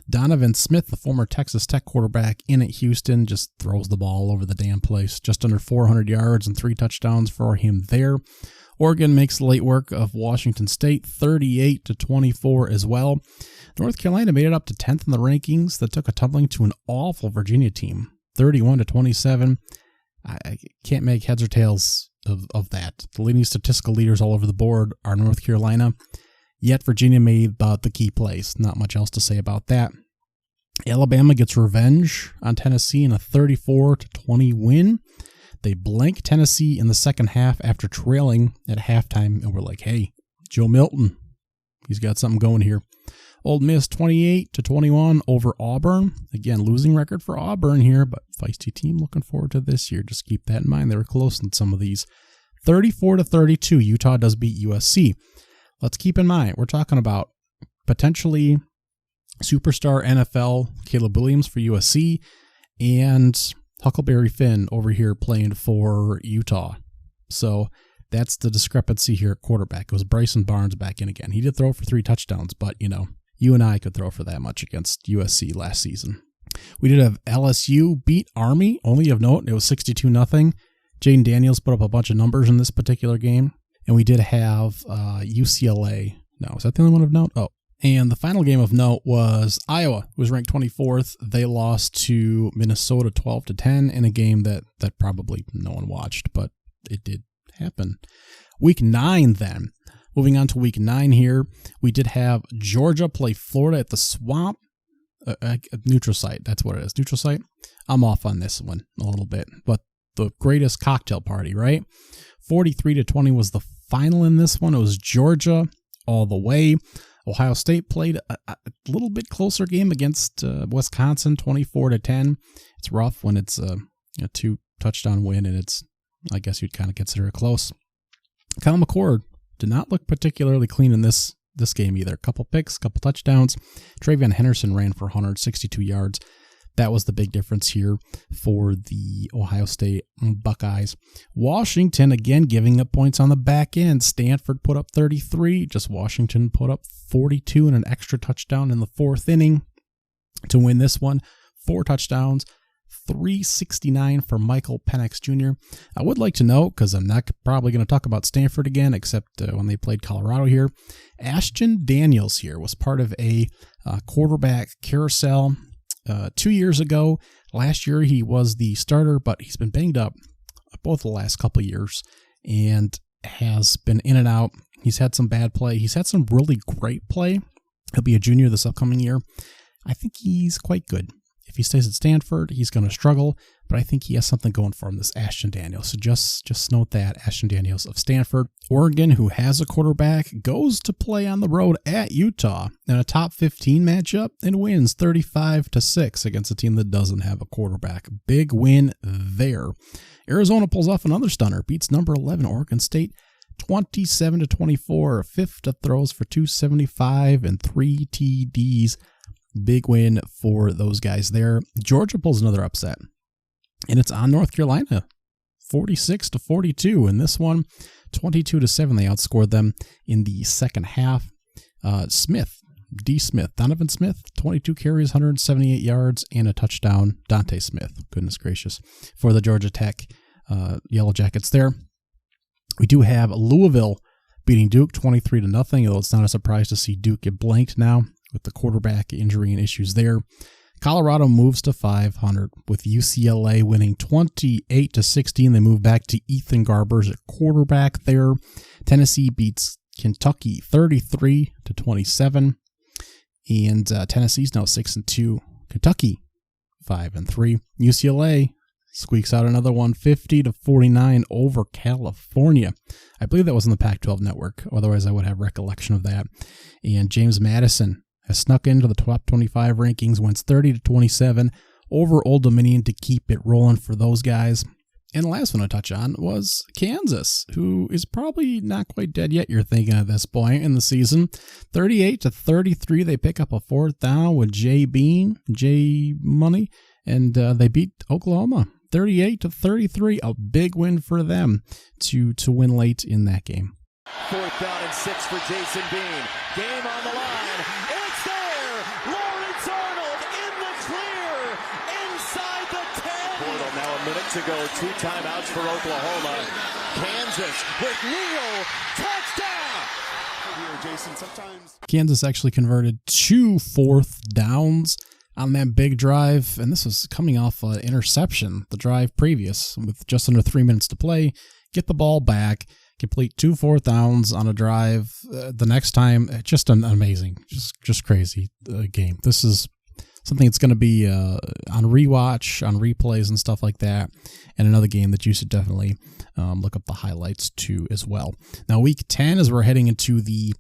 Donovan Smith, the former Texas Tech quarterback in at Houston, just throws the ball all over the damn place. Just under 400 yards and 3 touchdowns for him there. Oregon makes late work of Washington State, 38-24 as well. North Carolina made it up to 10th in the rankings. That took a tumbling to an awful Virginia team, 31-27. I can't make heads or tails of that. The leading statistical leaders all over the board are North Carolina. Yet Virginia made about the key plays. Not much else to say about that. Alabama gets revenge on Tennessee in a 34-20 win. They blank Tennessee in the second half after trailing at halftime, and we're like, hey, Joe Milton, he's got something going here. Ole Miss 28-21 over Auburn. Again, losing record for Auburn here, but feisty team. Looking forward to this year. Just keep that in mind. They were close in some of these. 34-32, Utah does beat USC. Let's keep in mind, we're talking about potentially superstar NFL Caleb Williams for USC and Huckleberry Finn over here playing for Utah. So that's the discrepancy here at quarterback. It was Bryson Barnes back in again. He did throw for 3 touchdowns, but, you and I could throw for that much against USC last season. We did have LSU beat Army, only of note. It was 62-0. Jayden Daniels put up a bunch of numbers in this particular game. And we did have UCLA. No, is that the only one of note? Oh, and the final game of note was Iowa, who was ranked 24th. They lost to Minnesota 12-10 in a game that probably no one watched, but it did happen. Week 9 then. Moving on to week 9 here, we did have Georgia play Florida at the Swamp. Neutral site, that's what it is. Neutral site. I'm off on this one a little bit, but the greatest cocktail party, right? 43-20 was the final in this one. It was Georgia all the way. Ohio State played a little bit closer game against Wisconsin, 24-10. It's rough when it's a 2-touchdown win, and it's, I guess you'd kind of consider it close. Kyle McCord did not look particularly clean in this game either. A couple picks, couple touchdowns. Travion Henderson ran for 162 yards. That was the big difference here for the Ohio State Buckeyes. Washington, again, giving up points on the back end. Stanford put up 33. Just Washington put up 42 and an extra touchdown in the fourth inning to win this one. 4 touchdowns, 369 for Michael Penix Jr. I would like to note, because I'm not probably going to talk about Stanford again, except when they played Colorado here, Jayden Daniels here was part of a quarterback carousel 2 years ago. Last year he was the starter, but he's been banged up both the last couple of years and has been in and out. He's had some bad play. He's had some really great play. He'll be a junior this upcoming year. I think he's quite good. If he stays at Stanford, he's going to struggle, but I think he has something going for him, this Jayden Daniels. So just note that, Jayden Daniels of Stanford. Oregon, who has a quarterback, goes to play on the road at Utah in a top 15 matchup and wins 35-6 against a team that doesn't have a quarterback. Big win there. Arizona pulls off another stunner, beats number 11 Oregon State 27-24. Fifth to throws for 275 and 3 TDs. Big win for those guys there. Georgia pulls another upset, and it's on North Carolina, 46-42. In this one, 22-7. They outscored them in the second half. Donovan Smith, 22 carries, 178 yards, and a touchdown. Dante Smith, goodness gracious, for the Georgia Tech Yellow Jackets there. We do have Louisville beating Duke 23-0, although it's not a surprise to see Duke get blanked now with the quarterback injury and issues there. Colorado moves to 500 with UCLA winning 28-16. They move back to Ethan Garbers at quarterback there. Tennessee beats Kentucky 33-27. And Tennessee's now 6-2. Kentucky 5-3. UCLA squeaks out another one, 50-49 over California. I believe that was on the Pac-12 network. Otherwise, I would have recollection of that. And James Madison has snuck into the top 25 rankings, wins 30-27 over Old Dominion to keep it rolling for those guys. And the last one to touch on was Kansas, who is probably not quite dead yet, you're thinking at this point in the season. 38-33, they pick up a fourth down with Jay Money, and they beat Oklahoma 38-33, a big win for them to win late in that game. 4th down and 6 for Jason Bean. Game on the line. It's there. Lawrence Arnold in the clear. Inside the 10. Portal now a minute to go. 2 timeouts for Oklahoma. Kansas with Neal. Touchdown. Here, Jason, sometimes Kansas actually converted 2 4th downs on that big drive, and this was coming off an interception the drive previous with just under 3 minutes to play. Get the ball back, complete 2 4th downs on a drive. The next time, just an amazing, just crazy game. This is something that's going to be on rewatch, on replays and stuff like that, and another game that you should definitely look up the highlights to as well. Now, week 10, as we're heading into the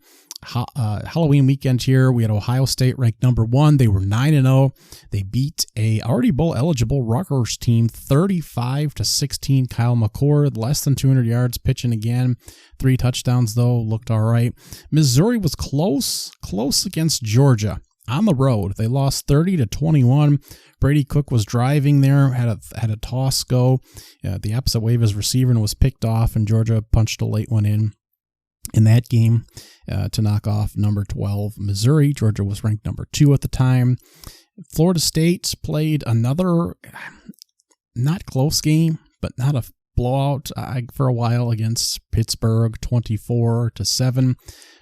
Halloween weekend here, we had Ohio State ranked number 1. They were 9-0. They beat a already bowl eligible Rutgers team 35-16. Kyle McCord, less than 200 yards pitching again. 3 touchdowns though, looked all right. Missouri was close against Georgia on the road. They lost 30-21. Brady Cook was driving there, had a toss go the opposite way of his receiver and was picked off, and Georgia punched a late one in that game to knock off number 12 Missouri. Georgia was ranked number 2 at the time. Florida State played another not close game, but not a blowout for a while against Pittsburgh, 24-7.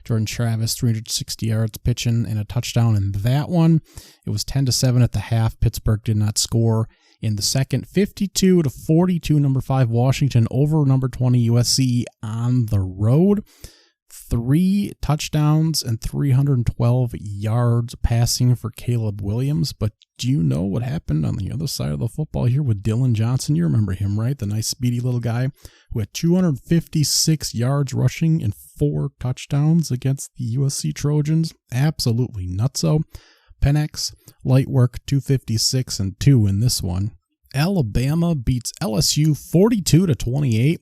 Jordan Travis, 360 yards pitching and a touchdown in that one. It was 10-7 at the half. Pittsburgh did not score in the second. 52-42, number 5 Washington over number 20 USC on the road. 3 touchdowns and 312 yards passing for Caleb Williams. But do you know what happened on the other side of the football here with Dylan Johnson? You remember him, right? The nice speedy little guy who had 256 yards rushing and 4 touchdowns against the USC Trojans. Absolutely nutso. Penix, light work, 256 and 2 in this one. Alabama beats LSU 42-28.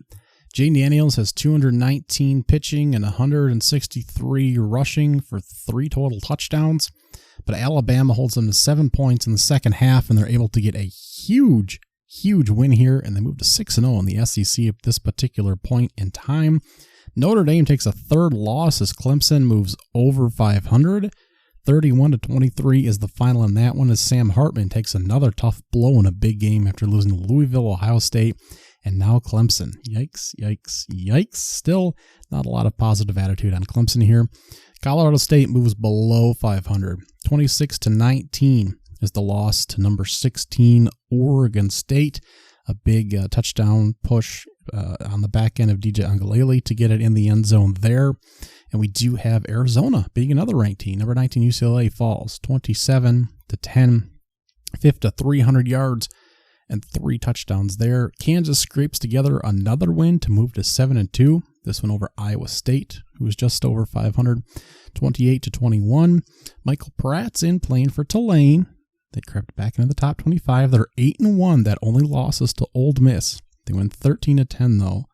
Jayden Daniels has 219 pitching and 163 rushing for 3 total touchdowns. But Alabama holds them to 7 points in the second half, and they're able to get a huge win here, and they move to 6-0 in the SEC at this particular point in time. Notre Dame takes a third loss as Clemson moves over 500. 31-23 is the final in that one as Sam Hartman takes another tough blow in a big game after losing to Louisville, Ohio State, and now Clemson. Yikes. Still not a lot of positive attitude on Clemson here. Colorado State moves below 500. 26-19 is the loss to number 16 Oregon State. A big touchdown push on the back end of DJ Uiagalelei to get it in the end zone there. And we do have Arizona being another ranked team. Number 19 UCLA falls 27-10, 5th to 300 yards and 3 touchdowns there. Kansas scrapes together another win to move to 7-2. This one over Iowa State, who was just over 500, 28-21. Michael Pratt's in playing for Tulane. They crept back into the top 25. They're 8-1. That only loss is to Ole Miss. They win 13-10 though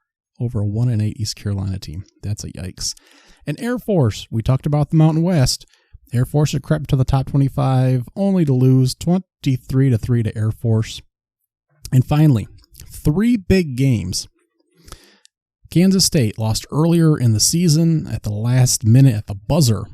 over a 1-8 East Carolina team. That's a yikes. And Air Force, we talked about the Mountain West. Air Force had crept to the top 25, only to lose 23-3 to Air Force. And finally, 3 big games. Kansas State lost earlier in the season at the last minute at the buzzer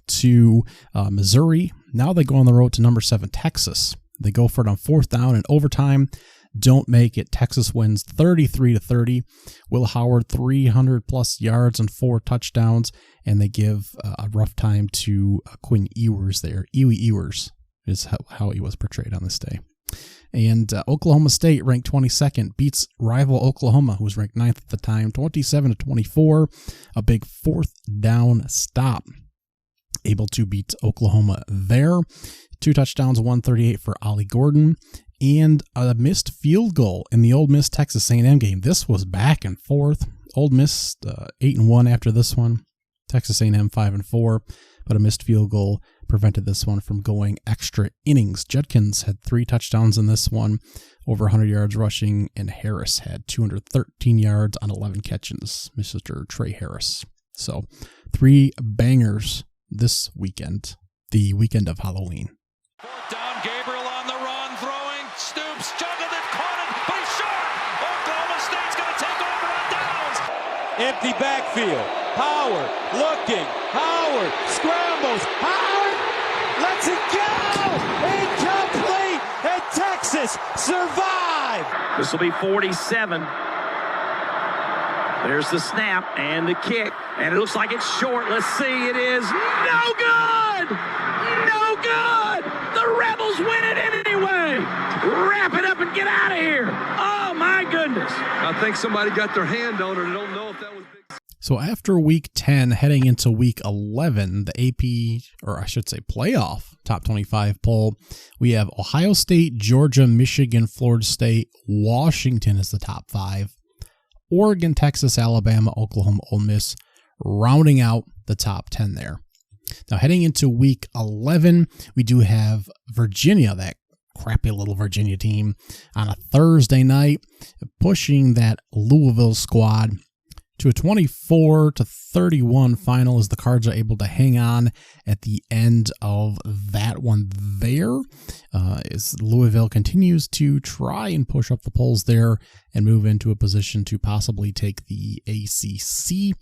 to Missouri. Now they go on the road to number 7 Texas. They go for it on 4th down and overtime. Don't make it. Texas wins 33-30. Will Howard 300+ yards and 4 touchdowns, and they give a rough time to Quinn Ewers there. Ewers is how he was portrayed on this day. And Oklahoma State, ranked 22nd, beats rival Oklahoma, who was ranked 9th at the time, 27-24. A big 4th down stop. Able to beat Oklahoma there. 2 touchdowns, 138 for Ollie Gordon. And a missed field goal in the Ole Miss Texas A&M game. This was back and forth. Ole Miss 8-1 after this one. Texas A&M 5-4, but a missed field goal prevented this one from going extra innings. Judkins had 3 touchdowns in this one, over 100 yards rushing, and Harris had 213 yards on 11 catches. Mr. Trey Harris. So 3 bangers this weekend, the weekend of Halloween. 4th down, Gabriel on the run, throwing, Stoops, juggled it, caught it, but he's short. Oklahoma State's going to take over on downs. Empty backfield. Howard looking. Howard scrambles. Howard lets it go. Incomplete. And Texas survive. This will be 47. There's the snap and the kick. And it looks like it's short. Let's see. It is no good. No good. The Rebels win it anyway. Wrap it up and get out of here. Oh, my goodness. I think somebody got their hand on it. I don't know if that was big. So after week 10, heading into week 11, the AP, or I should say playoff, top 25 poll, we have Ohio State, Georgia, Michigan, Florida State, Washington is the top 5, Oregon, Texas, Alabama, Oklahoma, Ole Miss, rounding out the top 10 there. Now heading into week 11, we do have Virginia, that crappy little Virginia team, on a Thursday night, pushing that Louisville squad to a 24-31 final as the Cards are able to hang on at the end of that one there. As Louisville continues to try and push up the polls there and move into a position to possibly take the ACC.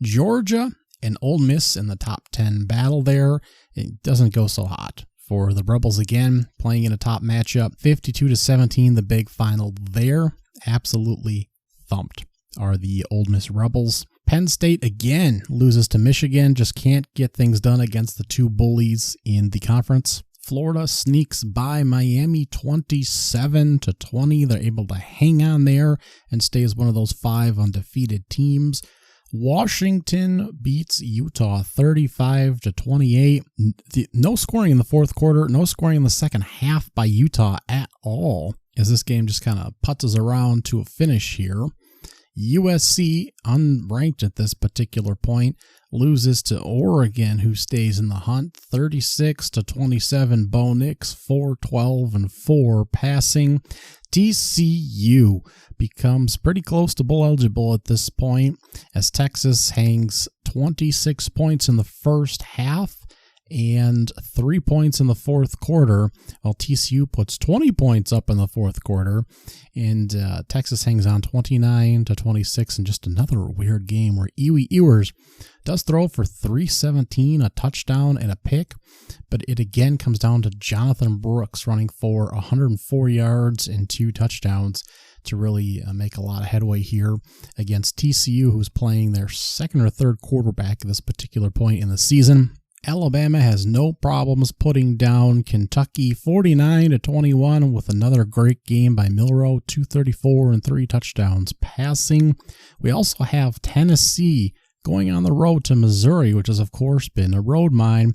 Georgia and Ole Miss in the top 10 battle there. It doesn't go so hot for the Rebels again, playing in a top matchup. 52-17, the big final there. Absolutely thumped are the Ole Miss Rebels. Penn State again loses to Michigan, just can't get things done against the 2 bullies in the conference. Florida sneaks by Miami 27-20. They're able to hang on there and stay as one of those 5 undefeated teams. Washington beats Utah 35-28. No scoring in the 4th quarter, no scoring in the second half by Utah at all, as this game just kind of putzes around to a finish here. USC, unranked at this particular point, loses to Oregon, who stays in the hunt, 36-27. Bo Nix, 4-12-4 passing. TCU becomes pretty close to bowl eligible at this point, as Texas hangs 26 points in the first half and 3 points in the fourth quarter, while TCU puts 20 points up in the fourth quarter, and Texas hangs on 29-26 in just another weird game where Ewers does throw for 317, a touchdown and a pick, but it again comes down to Jonathan Brooks running for 104 yards and 2 touchdowns to really make a lot of headway here against TCU, who's playing their second or third quarterback at this particular point in the season. Alabama has no problems putting down Kentucky 49-21 with another great game by Milroe, 234 and 3 touchdowns passing. We also have Tennessee going on the road to Missouri, which has of course been a road mine,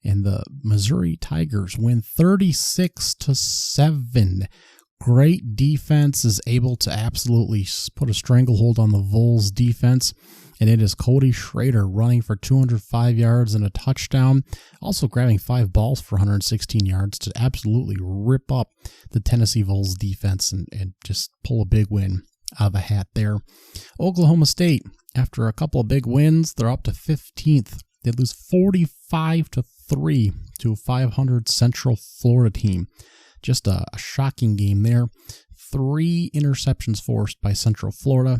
and the Missouri Tigers win 36-7. Great defense is able to absolutely put a stranglehold on the Vols defense, and it is Cody Schrader running for 205 yards and a touchdown, also grabbing 5 balls for 116 yards to absolutely rip up the Tennessee Vols defense and just pull a big win out of the hat there. Oklahoma State, after a couple of big wins, they're up to 15th. They lose 45-3 to a 500 Central Florida team. Just a shocking game there. 3 interceptions forced by Central Florida.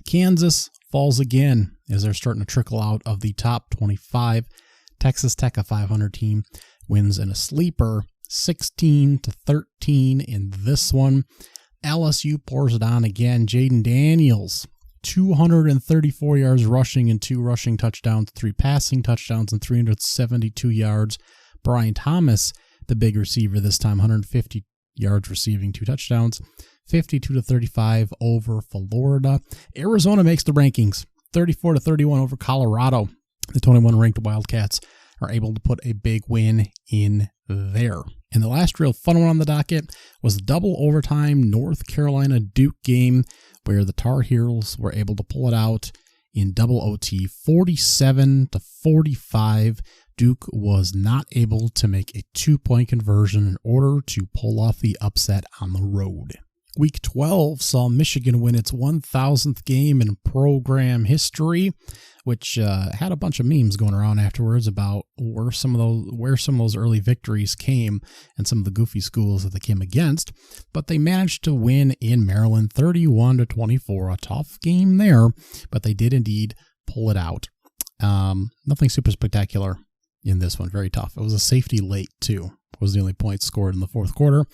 Kansas falls again as they're starting to trickle out of the top 25. Texas Tech, a 500 team, wins in a sleeper 16-13 in this one. LSU pours it on again. Jayden Daniels, 234 yards rushing and 2 rushing touchdowns, 3 passing touchdowns, and 372 yards. Brian Thomas, the big receiver this time, 150 yards receiving, 2 touchdowns, 52-35 over Florida. Arizona makes the rankings, 34-31 over Colorado. The 21 ranked Wildcats are able to put a big win in there. And the last real fun one on the docket was the double overtime North Carolina Duke game, where the Tar Heels were able to pull it out in double OT, 47-45. Duke was not able to make a 2-point conversion in order to pull off the upset on the road. Week 12 saw Michigan win its 1,000th game in program history, which had a bunch of memes going around afterwards about where some of those early victories came and some of the goofy schools that they came against. But they managed to win in Maryland 31-24, a tough game there, but they did indeed pull it out. Nothing super spectacular in this one, very tough. It was a safety late too. Was the only point scored in the fourth quarter.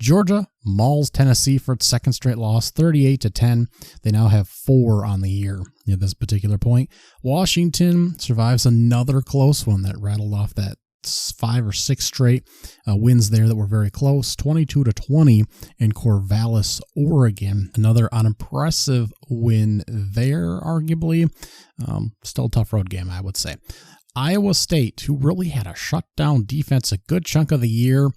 Georgia mauls Tennessee for its second straight loss, 38-10. They now have 4 on the year at this particular point. Washington survives another close one that rattled off that 5 or 6 straight wins there that were very close, 22-20 in Corvallis, Oregon. Another unimpressive win there, arguably. Still a tough road game, I would say. Iowa State, who really had a shutdown defense a good chunk of the year,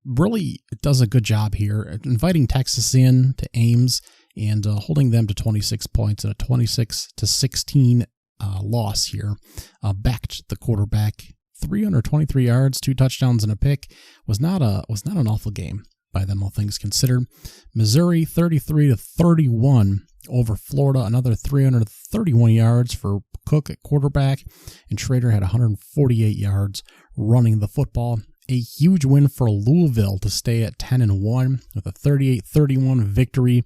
really does a good job here, inviting Texas in to Ames and holding them to 26 points and a 26-16 loss here. Backed the quarterback, 323 yards, 2 touchdowns and a pick. Was not an awful game by them, all things considered. Missouri 33-31 over Florida, another 331 yards for Cook at quarterback, and Schrader had 148 yards running the football. A huge win for Louisville to stay at 10-1 with a 38-31 victory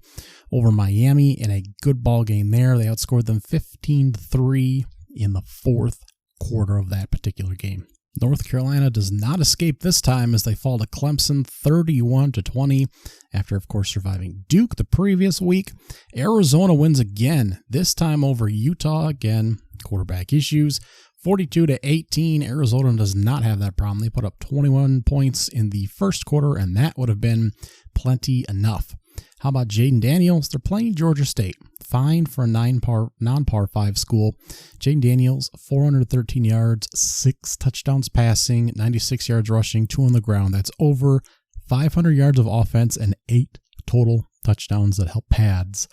over Miami in a good ball game there. They outscored them 15-3 in the fourth quarter of that particular game. North Carolina does not escape this time as they fall to Clemson 31-20 after, of course, surviving Duke the previous week. Arizona wins again, this time over Utah. Again, quarterback issues. 42-18. Arizona does not have that problem. They put up 21 points in the first quarter, and that would have been plenty enough. How about Jayden Daniels? They're playing Georgia State. Fine for a non-par 5 school. Jayden Daniels, 413 yards, 6 touchdowns passing, 96 yards rushing, 2 on the ground. That's over 500 yards of offense and 8 total touchdowns that help pads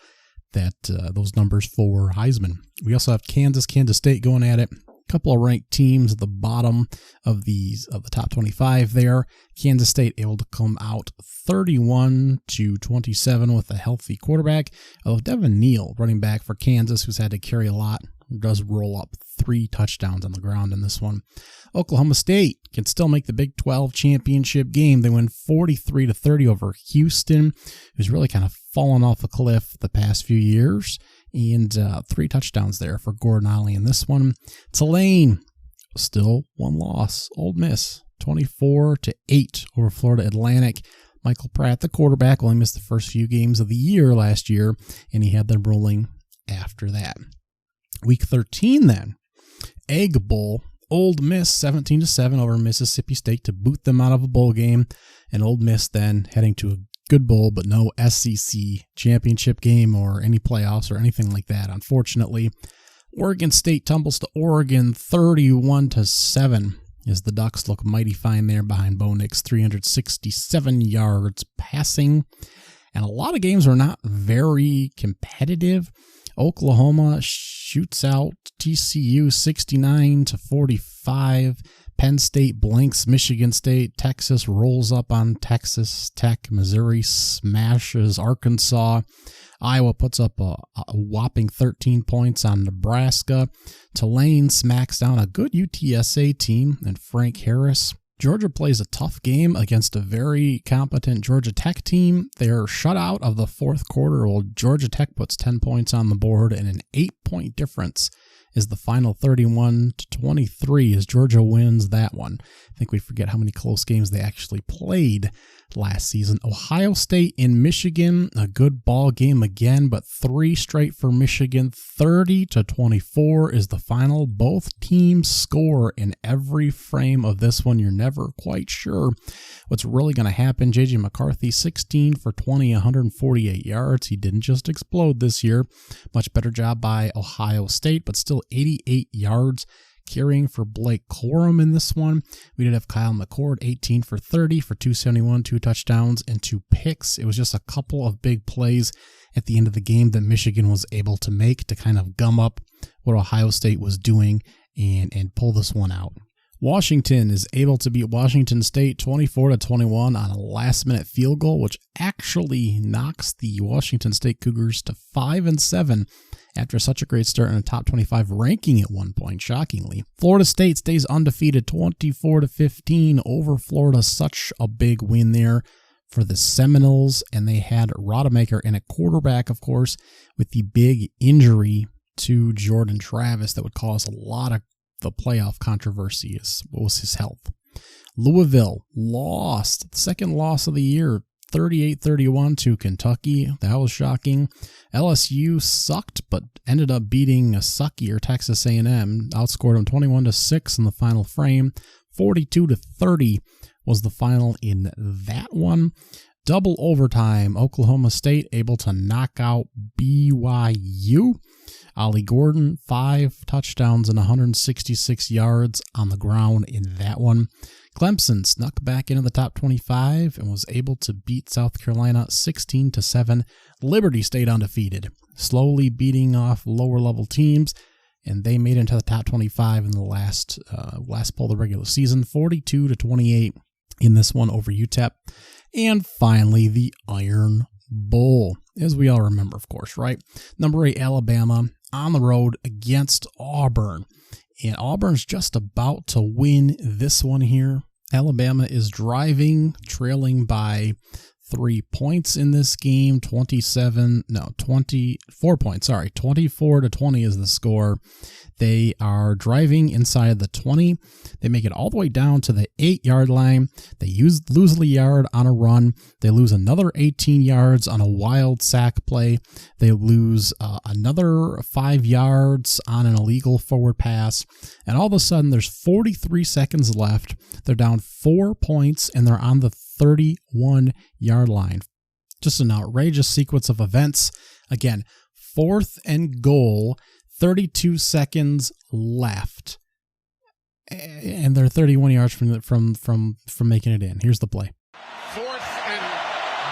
those numbers for Heisman. We also have Kansas State going at it. A couple of ranked teams at the bottom of the top 25 there. Kansas State able to come out 31-27 with a healthy quarterback. Although Devin Neal, running back for Kansas, who's had to carry a lot, does roll up 3 touchdowns on the ground in this one. Oklahoma State can still make the Big 12 championship game. They win 43-30 over Houston, who's really kind of fallen off a cliff the past few years. And 3 touchdowns there for Gordon Ollie in this one. Tulane, still 1 loss. Ole Miss, 24-8 over Florida Atlantic. Michael Pratt, the quarterback, only missed the first few games of the year last year, and he had them rolling after that. Week 13 then, Egg Bowl. Ole Miss 17-7 over Mississippi State to boot them out of a bowl game. And Ole Miss then heading to a good bowl, but no SEC championship game or any playoffs or anything like that, unfortunately. Oregon State tumbles to Oregon 31-7 as the Ducks look mighty fine there behind Bo Nix, 367 yards passing. And a lot of games are not very competitive. Oklahoma shoots out TCU 69-45. Penn State blanks Michigan State. Texas rolls up on Texas Tech. Missouri smashes Arkansas. Iowa puts up a whopping 13 points on Nebraska. Tulane smacks down a good UTSA team and Frank Harris. Georgia plays a tough game against a very competent Georgia Tech team. They're shut out of the fourth quarter while Georgia Tech puts 10 points on the board, and an 8-point difference is the final 31-23 as Georgia wins that one. I think we forget how many close games they actually played last season. Ohio State in Michigan, a good ball game again, but 3 straight for Michigan. 30-24 is the final. Both teams score in every frame of this one. You're never quite sure what's really going to happen. J.J. McCarthy, 16 for 20, 148 yards. He didn't just explode this year. Much better job by Ohio State, but still 88 yards. Carrying for Blake Corum in this one. We did have Kyle McCord, 18 for 30 for 271, 2 touchdowns, and 2 picks. It was just a couple of big plays at the end of the game that Michigan was able to make to kind of gum up what Ohio State was doing and pull this one out. Washington is able to beat Washington State 24-21 on a last-minute field goal, which actually knocks the Washington State Cougars to 5-7 after such a great start in a top 25 ranking at one point, shockingly. Florida State stays undefeated 24-15 over Florida. Such a big win there for the Seminoles, and they had Rodemaker in at quarterback, of course, with the big injury to Jordan Travis that would cause a lot of the playoff controversy. What was his health? Louisville lost, the second loss of the year, 38-31 to Kentucky. That was shocking. LSU sucked, but ended up beating a suckier Texas A&M. Outscored them 21-6 in the final frame. 42-30 was the final in that one. Double overtime. Oklahoma State able to knock out BYU. Ollie Gordon, 5 touchdowns and 166 yards on the ground in that one. Clemson snuck back into the top 25 and was able to beat South Carolina 16-7. Liberty stayed undefeated, slowly beating off lower-level teams, and they made it into the top 25 in the last poll of the regular season, 42-28 in this one over UTEP. And finally, the Iron Bowl, as we all remember, of course, right? Number 8, Alabama, on the road against Auburn. And Auburn's just about to win this one here. Alabama is driving, trailing by 3 points in this game. 24 points, 24-20 is the score. They are driving inside the 20. They make it all the way down to the 8-yard line. They lose a yard on a run. They lose another 18 yards on a wild sack play. They lose another 5 yards on an illegal forward pass. And all of a sudden, there's 43 seconds left. They're down 4 points, and they're on the 31-yard line. Just an outrageous sequence of events. Again, 4th and goal, 32 seconds left, and they're 31 yards from making it in. Here's the play. 4th and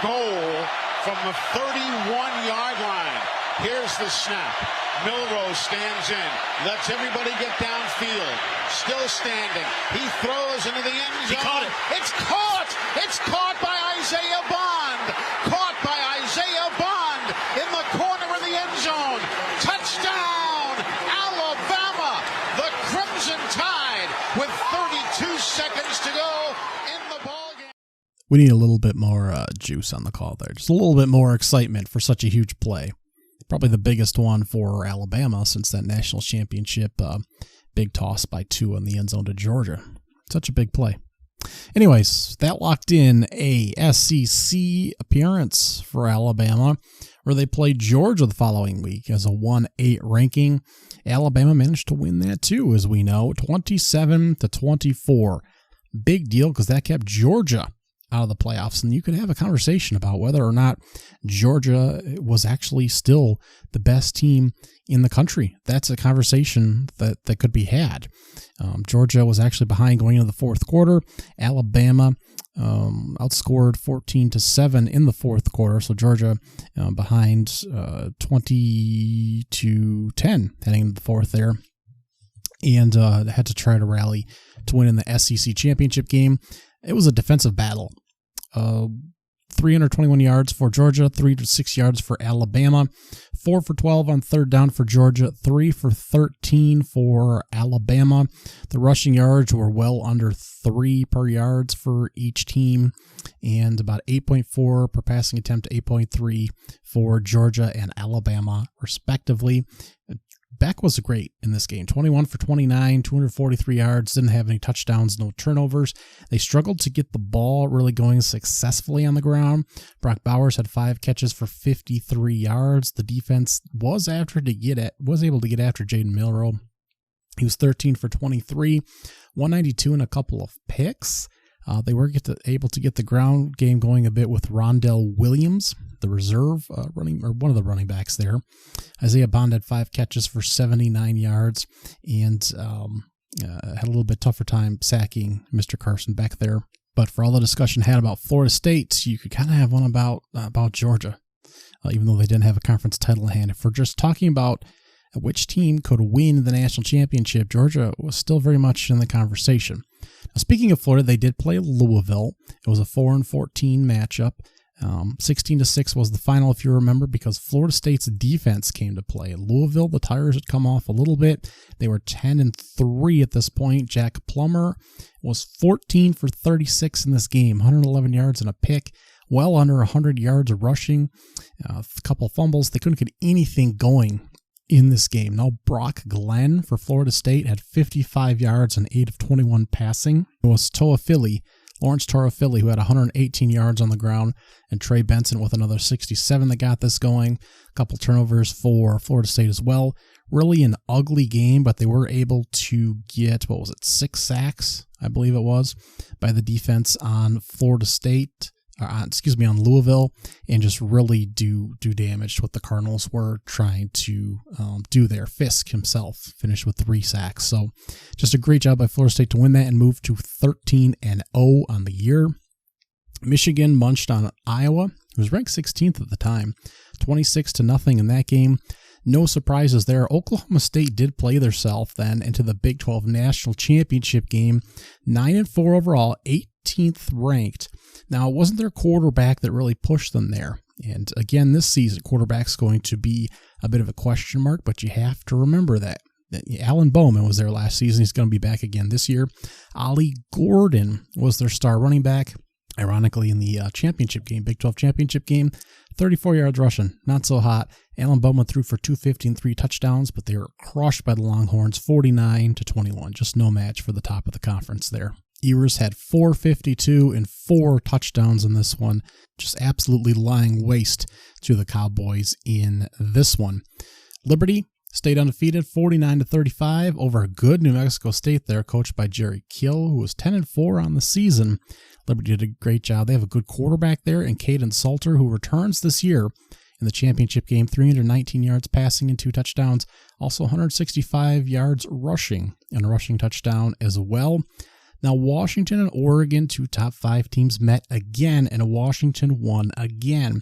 goal from the 31-yard line. Here's the snap. Milrose stands in, lets everybody get downfield. Still standing. He throws into the end zone. He caught it. It's caught! It's caught by Isaiah Bond. Caught by Isaiah Bond in the corner of the end zone. Touchdown, Alabama. The Crimson Tide with 32 seconds to go in the ballgame. We need a little bit more juice on the call there. Just a little bit more excitement for such a huge play. Probably the biggest one for Alabama since that national championship big toss by 2 in the end zone to Georgia. Such a big play. Anyways, that locked in a SEC appearance for Alabama, where they played Georgia the following week as a 1-8 ranking. Alabama managed to win that too, as we know, 27-24. Big deal because that kept Georgia out of the playoffs, and you could have a conversation about whether or not Georgia was actually still the best team in the country. That's a conversation that could be had. Georgia was actually behind going into the fourth quarter. Alabama outscored 14-7 in the fourth quarter, so Georgia behind 20-10 heading into the fourth there, and had to try to rally to win in the SEC championship game. It was a defensive battle. 321 yards for Georgia, 306 yards for Alabama, 4 for 12 on third down for Georgia, 3 for 13 for Alabama. The rushing yards were well under 3 per yards for each team, and about 8.4 per passing attempt, 8.3 for Georgia and Alabama, respectively. Beck was great in this game, 21 for 29, 243 yards, didn't have any touchdowns, no turnovers. They struggled to get the ball really going successfully on the ground. Brock Bowers had 5 catches for 53 yards. The defense was able to get after Jayden Milroe. He was 13 for 23, 192 and a couple of picks. They were able to get the ground game going a bit with Rondell Williams, the reserve one of the running backs there. Isaiah Bond had 5 catches for 79 yards and had a little bit tougher time sacking Mr. Carson Beck there. But for all the discussion had about Florida State, you could kind of have one about Georgia, even though they didn't have a conference title in hand. If we're just talking about which team could win the national championship, Georgia was still very much in the conversation. Now, speaking of Florida, they did play Louisville. It was a 4-14 matchup. 16-6 was the final, if you remember, because Florida State's defense came to play. Louisville, the tires had come off a little bit. They were 10-3 at this point. Jack Plummer was 14 for 36 in this game, 111 yards and a pick, well under 100 yards of rushing, a couple of fumbles. They couldn't get anything going in this game. Now, Brock Glenn for Florida State had 55 yards and 8 of 21 passing. It was Lawrence Toafili, who had 118 yards on the ground, and Trey Benson with another 67 that got this going. A couple turnovers for Florida State as well. Really an ugly game, but they were able to get, 6 sacks, I believe it was, by the defense on Florida State. On Louisville, and just really do damage to what the Cardinals were trying to do there. Fisk himself finished with 3 sacks. So just a great job by Florida State to win that and move to 13-0 on the year. Michigan munched on Iowa, who was ranked 16th at the time, 26-0 in that game. No surprises there. Oklahoma State did play themselves then into the Big 12 National Championship game, 9-4 overall, 18th ranked. Now, it wasn't their quarterback that really pushed them there. And again, this season, quarterback's going to be a bit of a question mark, but you have to remember that Alan Bowman was there last season. He's going to be back again this year. Ollie Gordon was their star running back. Ironically, in the championship game, Big 12 championship game, 34 yards rushing, not so hot. Alan Bowman threw for 250 and 3 touchdowns, but they were crushed by the Longhorns, 49-21. Just no match for the top of the conference there. Ewers had 452 and 4 touchdowns in this one. Just absolutely lying waste to the Cowboys in this one. Liberty stayed undefeated, 49-35 over a good New Mexico State there, coached by Jerry Kill, who was 10-4 on the season. Liberty did a great job. They have a good quarterback there in Caden Salter, who returns this year in the championship game, 319 yards passing and 2 touchdowns. Also 165 yards rushing and a rushing touchdown as well. Now, Washington and Oregon, 2 top 5 teams, met again, and Washington won again.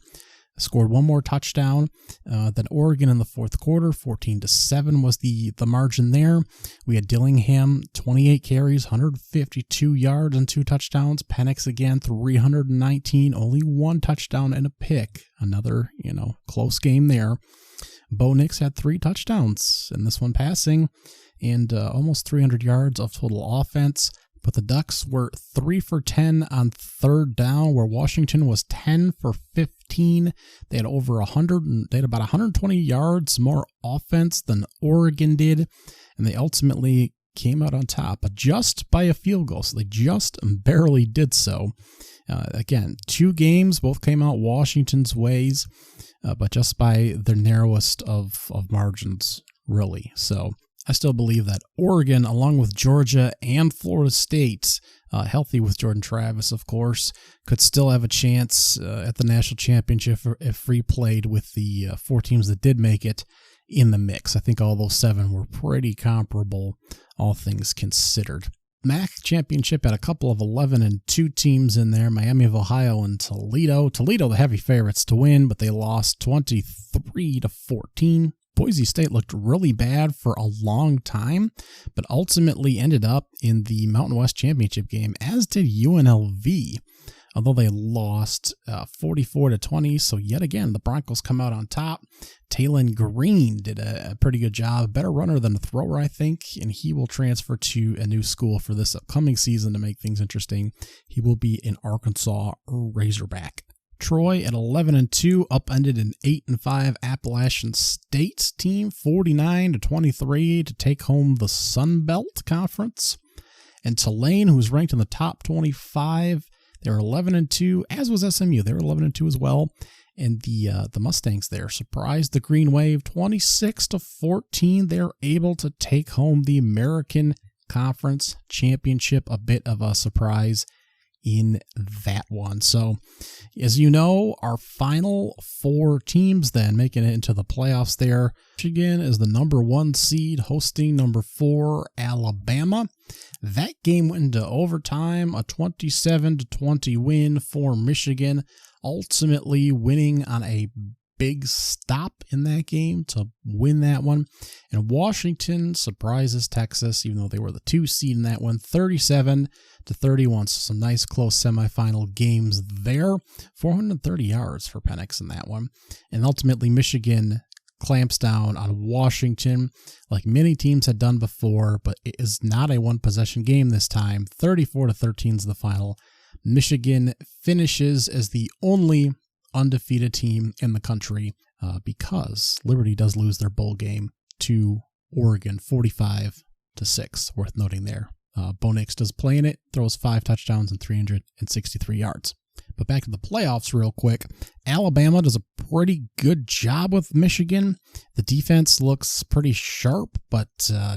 scored one more touchdown than Oregon in the fourth quarter. 14-7 was the margin there. We had Dillingham, 28 carries, 152 yards and 2 touchdowns. Penix again, 319, only 1 touchdown and a pick. Another, close game there. Bo Nix had 3 touchdowns in this one passing and almost 300 yards of total offense. But the Ducks were 3 for 10 on third down, where Washington was 10 for 15. They had they had about 120 yards more offense than Oregon did, and they ultimately came out on top, but just by a field goal. So they just barely did so. Again, 2 games, both came out Washington's ways, but just by their narrowest of margins, really. So I still believe that Oregon, along with Georgia and Florida State, healthy with Jordan Travis, of course, could still have a chance at the national championship if replayed with the 4 teams that did make it in the mix. I think all those 7 were pretty comparable, all things considered. MAC championship had a couple of 11-2 teams in there, Miami of Ohio and Toledo. Toledo, the heavy favorites to win, but they lost 23-14. Boise State looked really bad for a long time, but ultimately ended up in the Mountain West Championship game, as did UNLV, although they lost 44-20. So yet again, the Broncos come out on top. Talon Green did a pretty good job, better runner than a thrower, I think, and he will transfer to a new school for this upcoming season to make things interesting. He will be an Arkansas Razorback. Troy at 11-2 upended an 8-5 Appalachian State team, 49-23 to take home the Sun Belt Conference. And Tulane, who's ranked in the top 25, they were 11-2, as was SMU. They were 11-2 as well. And the Mustangs there surprised the Green Wave, 26-14. They're able to take home the American Conference Championship. A bit of a surprise in that one. So, as you know, our final 4 teams then making it into the playoffs there. Michigan is the number 1 seed hosting number 4 Alabama. That game went into overtime, a 27-20 win for Michigan, ultimately winning on a big stop in that game to win that one. And Washington surprises Texas, even though they were the 2 seed in that one, 37-31. So some nice close semifinal games there. 430 yards for Penix in that one. And ultimately Michigan clamps down on Washington like many teams had done before, but it is not a 1-possession game this time. 34-13 is the final. Michigan finishes as the only undefeated team in the country because Liberty does lose their bowl game to Oregon 45-6. Worth noting there. Bo Nix does play in it, throws 5 touchdowns and 363 yards. But back to the playoffs real quick. Alabama does a pretty good job with Michigan. The defense looks pretty sharp, but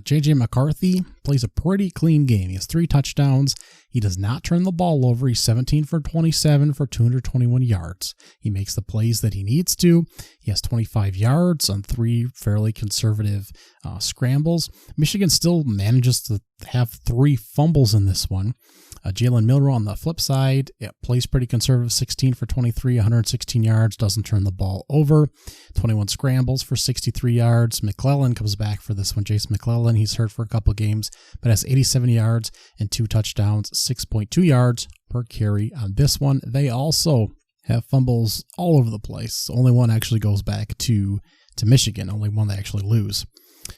J.J. McCarthy plays a pretty clean game. He has 3 touchdowns. He does not turn the ball over. He's 17 for 27 for 221 yards. He makes the plays that he needs to. He has 25 yards on 3 fairly conservative scrambles. Michigan still manages to have 3 fumbles in this one. Jalen Milroe on the flip side, plays pretty conservative, 16 for 23, 116 yards, doesn't turn the ball over, 21 scrambles for 63 yards. McClellan comes back for this one. Jason McClellan, he's hurt for a couple games, but has 87 yards and 2 touchdowns, 6.2 yards per carry on this one. They also have fumbles all over the place. Only one actually goes back to Michigan, only one they actually lose.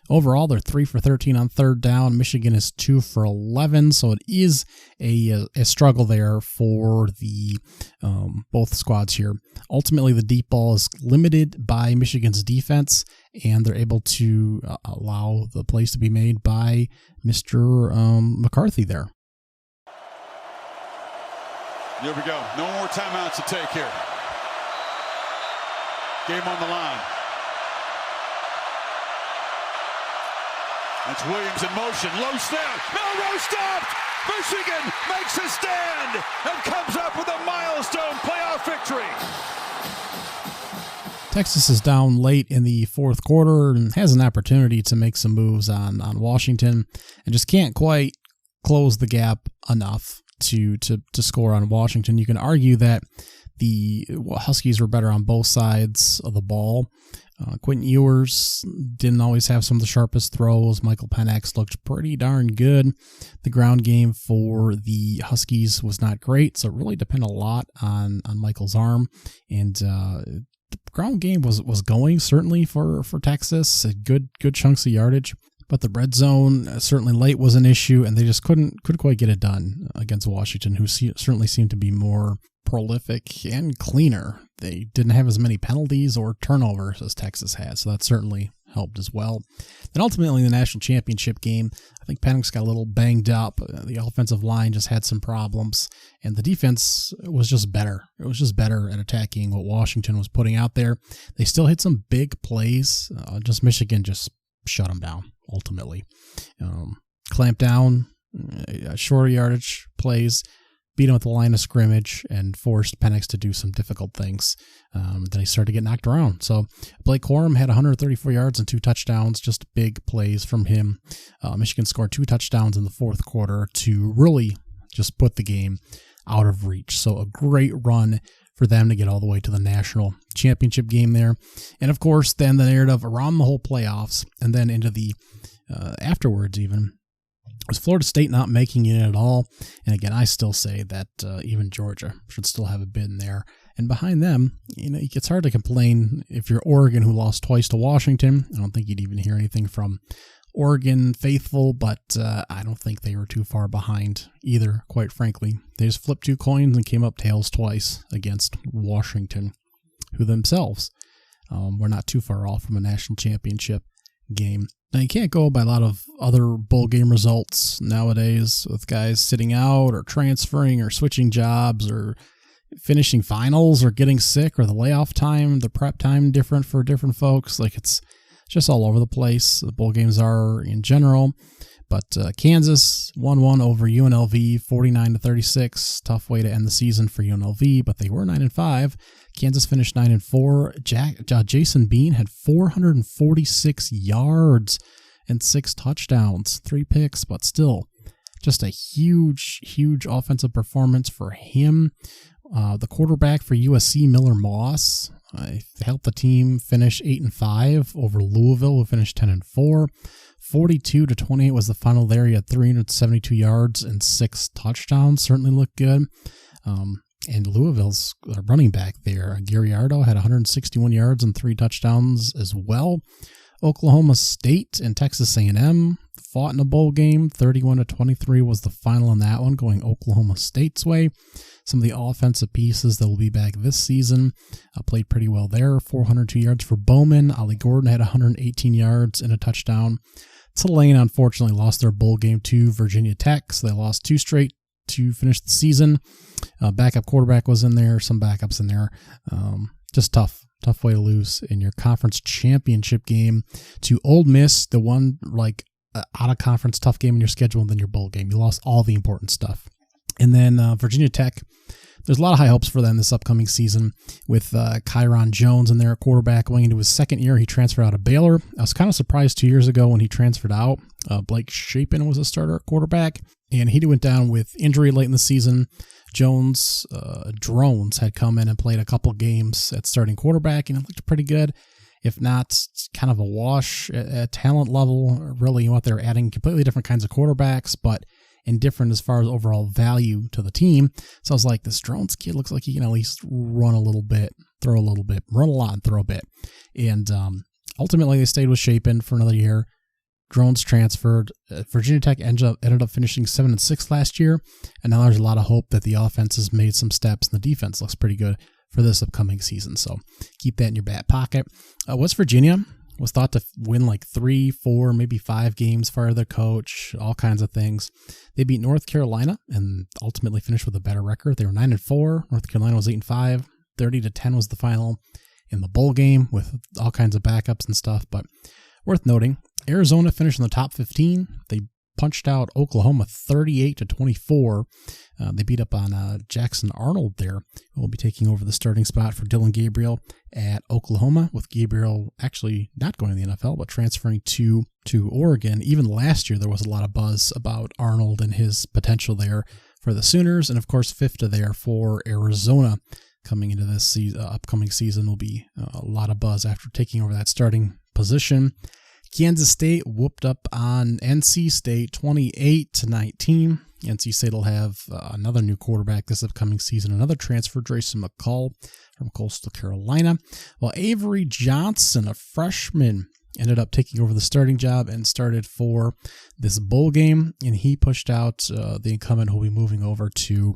Overall, they're 3 for 13 on third down. Michigan is 2 for 11, so it is a struggle there for the both squads here. Ultimately, the deep ball is limited by Michigan's defense, and they're able to allow the plays to be made by Mr. McCarthy there. Here we go. No more timeouts to take here. Game on the line. That's Williams in motion. Low snap. Milroe stopped. Michigan makes a stand and comes up with a milestone playoff victory. Texas is down late in the fourth quarter and has an opportunity to make some moves on Washington and just can't quite close the gap enough to score on Washington. You can argue that the Huskies were better on both sides of the ball. Quentin Ewers didn't always have some of the sharpest throws. Michael Penix looked pretty darn good. The ground game for the Huskies was not great, so it really depended a lot on Michael's arm. And the ground game was going, certainly, for Texas. Good chunks of yardage. But the red zone, certainly late, was an issue, and they just couldn't quite get it done against Washington, who certainly seemed to be more prolific and cleaner. They didn't have as many penalties or turnovers as Texas had, so that certainly helped as well. Then ultimately, the national championship game, I think Penix got a little banged up. The offensive line just had some problems, and the defense was just better. It was just better at attacking what Washington was putting out there. They still hit some big plays. Just Michigan just shut them down, ultimately. Clamped down, shorter yardage plays, beat him at the line of scrimmage, and forced Penix to do some difficult things. Then he started to get knocked around. So Blake Corum had 134 yards and 2 touchdowns, just big plays from him. Michigan scored 2 touchdowns in the fourth quarter to really just put the game out of reach. So a great run for them to get all the way to the national championship game there. And of course, then the narrative around the whole playoffs and then into the afterwards even was Florida State not making it at all. And again, I still say that even Georgia should still have a bid in there. And behind them, it's hard to complain if you're Oregon, who lost twice to Washington. I don't think you'd even hear anything from Oregon faithful, but I don't think they were too far behind either, quite frankly. They just flipped 2 coins and came up tails twice against Washington, who themselves were not too far off from a national championship game. Now, you can't go by a lot of other bowl game results nowadays with guys sitting out or transferring or switching jobs or finishing finals or getting sick or the layoff time, the prep time different for different folks. Like, it's just all over the place. The bowl games are in general. But Kansas 1-1 over UNLV, 49-36. Tough way to end the season for UNLV, but they were 9-5. Kansas finished 9-4. Jason Bean had 446 yards and 6 touchdowns, 3 picks, but still just a huge offensive performance for him. The quarterback for USC, Miller Moss, helped the team finish 8-5 over Louisville, who finished 10-4. 42-28 was the final there. He had 372 yards and 6 touchdowns. Certainly looked good. And Louisville's running back there, Garriardo, had 161 yards and 3 touchdowns as well. Oklahoma State and Texas A&M fought in a bowl game. 31-23 was the final in that one, going Oklahoma State's way. Some of the offensive pieces that will be back this season played pretty well there. 402 yards for Bowman. Ollie Gordon had 118 yards and a touchdown. Tulane, unfortunately, lost their bowl game to Virginia Tech, so they lost 2 straight to finish the season. Backup quarterback was in there, some backups in there. Just tough way to lose in your conference championship game to Ole Miss, the one out of conference tough game in your schedule, and then your bowl game. You lost all the important stuff. And then Virginia Tech, there's a lot of high hopes for them this upcoming season with Kyron Jones in there at quarterback going into his second year. He transferred out of Baylor. I was kind of surprised 2 years ago when he transferred out. Blake Shapen was a starter at quarterback, and he went down with injury late in the season. Jones, Drones, had come in and played a couple games at starting quarterback, and it looked pretty good. If not, kind of a wash at talent level. Really, what they're adding completely different kinds of quarterbacks, but indifferent as far as overall value to the team. So I was like, this Drones kid looks like he can at least run a little bit, throw a little bit, run a lot and throw a bit. And ultimately, they stayed with Shapen for another year. Drones transferred. Virginia Tech ended up finishing 7-6 last year, and now there's a lot of hope that the offense has made some steps and the defense looks pretty good for this upcoming season. So keep that in your back pocket. West Virginia was thought to win like 3, 4, maybe 5 games, fire their coach, all kinds of things. They beat North Carolina and ultimately finished with a better record. They were 9-4. North Carolina was 8-5. 30-10 was the final in the bowl game with all kinds of backups and stuff. But worth noting, Arizona finished in the top 15. They punched out Oklahoma 38-24. They beat up on Jackson Arnold there, who will be taking over the starting spot for Dylan Gabriel at Oklahoma, with Gabriel actually not going to the NFL, but transferring to Oregon. Even last year, there was a lot of buzz about Arnold and his potential there for the Sooners, and of course, FIFTA there for Arizona coming into this upcoming season will be a lot of buzz after taking over that starting position. Kansas State whooped up on NC State 28-19. NC State will have another new quarterback this upcoming season, another transfer, Grayson McCall from Coastal Carolina, while Avery Johnson, a freshman, ended up taking over the starting job and started for this bowl game, and he pushed out the incumbent who will be moving over to,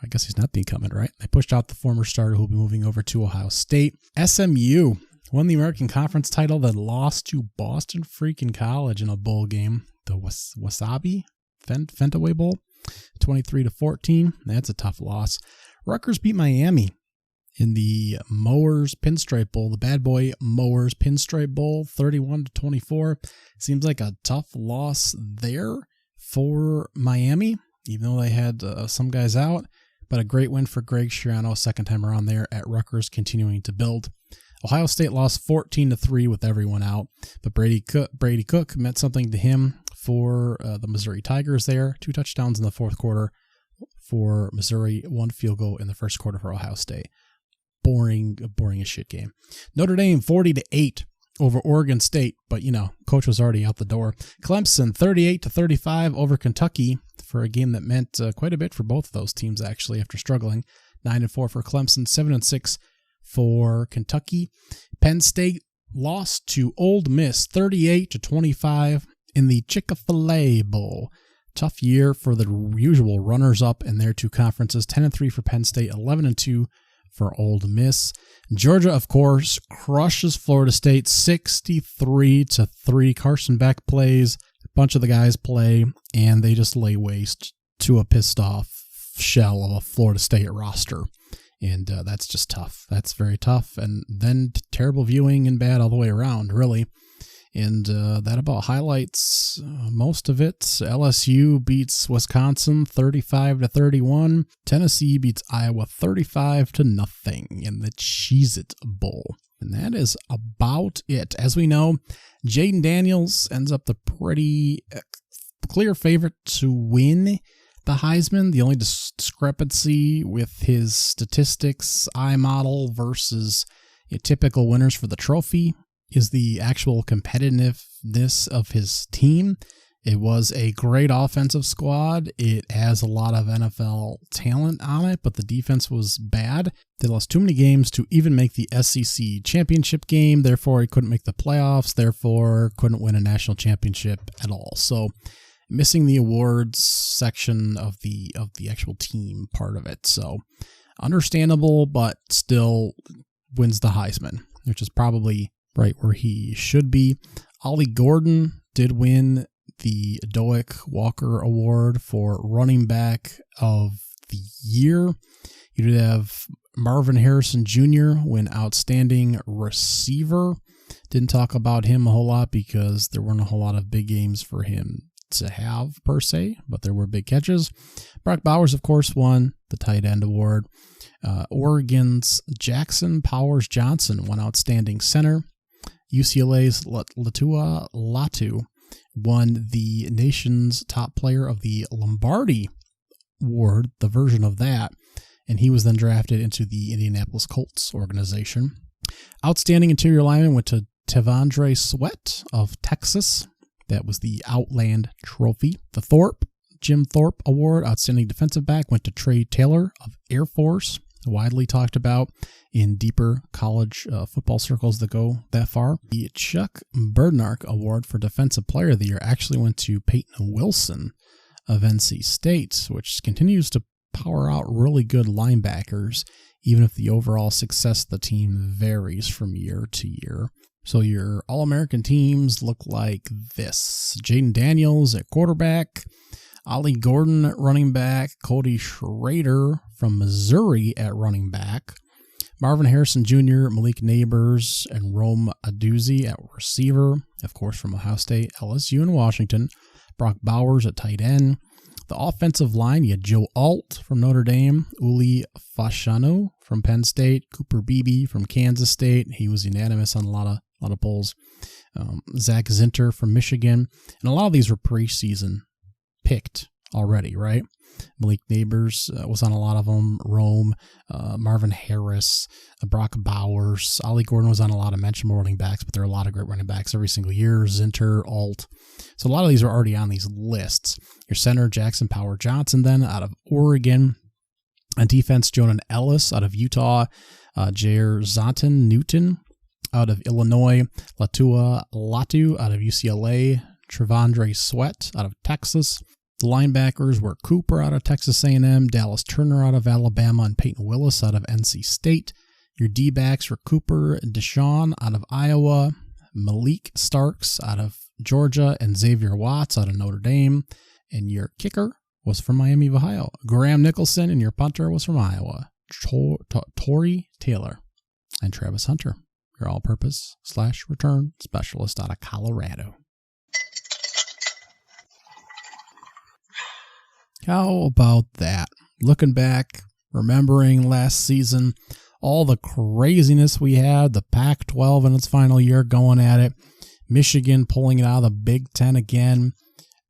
I guess he's not the incumbent, right? They pushed out the former starter who will be moving over to Ohio State. SMU won the American Conference title, then lost to Boston freaking College in a bowl game, the Wasabi Fentaway Bowl, 23-14. That's a tough loss. Rutgers beat Miami in the Mowers Pinstripe Bowl, the Bad Boy Mowers Pinstripe Bowl, 31-24. Seems like a tough loss there for Miami, even though they had some guys out, but a great win for Greg Schiano, second time around there at Rutgers, continuing to build. Ohio State lost 14-3 with everyone out, but Brady Cook meant something to him for the Missouri Tigers there. 2 touchdowns in the fourth quarter for Missouri, 1 field goal in the first quarter for Ohio State. Boring as shit game. Notre Dame 40-8 over Oregon State, but coach was already out the door. Clemson 38-35 over Kentucky for a game that meant quite a bit for both of those teams actually after struggling. 9-4 for Clemson, 7-6 for Kentucky. Penn State lost to Ole Miss 38-25 in the Chick-fil-A Bowl. Tough year for the usual runners-up in their 2 conferences. 10-3 for Penn State, 11-2 for Ole Miss. Georgia, of course, crushes Florida State 63-3. Carson Beck plays, a bunch of the guys play, and they just lay waste to a pissed-off shell of a Florida State roster. And that's just tough. That's very tough. And then terrible viewing and bad all the way around, really. And that about highlights most of it. LSU beats Wisconsin 35-31. Tennessee beats Iowa 35-0 in the Cheez-It Bowl. And that is about it. As we know, Jayden Daniels ends up the pretty clear favorite to win the Heisman. The only discrepancy with his statistics, I model versus typical winners for the trophy, is the actual competitiveness of his team. It was a great offensive squad. It has a lot of NFL talent on it, but the defense was bad. They lost too many games to even make the SEC championship game. Therefore, he couldn't make the playoffs. Therefore, couldn't win a national championship at all. So, missing the awards section of the actual team part of it. So, understandable, but still wins the Heisman, which is probably right where he should be. Ollie Gordon did win the Doak Walker Award for running back of the year. You did have Marvin Harrison Jr. win outstanding receiver. Didn't talk about him a whole lot because there weren't a whole lot of big games for him to have per se, but there were big catches. Brock Bowers, of course, won the tight end award. Oregon's Jackson Powers Johnson won outstanding center. UCLA's Latua Latu won the nation's top player of the Lombardi Award, the version of that, and he was then drafted into the Indianapolis Colts organization. Outstanding interior lineman went to Tavondre Sweat of Texas. That was the Outland Trophy. The Jim Thorpe Award, outstanding defensive back, went to Trey Taylor of Air Force, widely talked about in deeper college football circles that go that far. The Chuck Bernark Award for Defensive Player of the Year actually went to Peyton Wilson of NC State, which continues to power out really good linebackers, even if the overall success of the team varies from year to year. So your All-American teams look like this. Jayden Daniels at quarterback, Ollie Gordon at running back, Cody Schrader from Missouri at running back, Marvin Harrison Jr., Malik Neighbors, and Rome Aduzzi at receiver, of course from Ohio State, LSU, and Washington, Brock Bowers at tight end. The offensive line, you had Joe Alt from Notre Dame, Uli Fashanu from Penn State, Cooper Beebe from Kansas State. He was unanimous on a lot of polls. Zach Zinter from Michigan, and a lot of these were preseason picked already, right? Malik Neighbors was on a lot of them. Rome, Marvin Harris, Brock Bowers. Ollie Gordon was on a lot of mentionable running backs, but there are a lot of great running backs every single year. Zinter, Alt. So a lot of these are already on these lists. Your center, Jackson Power Johnson, then out of Oregon. On defense, Jonan Ellis out of Utah. Jair Zonton Newton out of Illinois. Latua Latu out of UCLA. Trevondre Sweat out of Texas. The linebackers were Cooper out of Texas A&M, Dallas Turner out of Alabama, and Peyton Willis out of NC State. Your D-backs were Cooper Deshaun out of Iowa, Malik Starks out of Georgia, and Xavier Watts out of Notre Dame. And your kicker was from Miami of Ohio, Graham Nicholson, and your punter was from Iowa, Torrey Taylor. And Travis Hunter, your all-purpose / return specialist out of Colorado. How about that? Looking back, remembering last season, all the craziness we had, the Pac-12 in its final year going at it, Michigan pulling it out of the Big Ten again,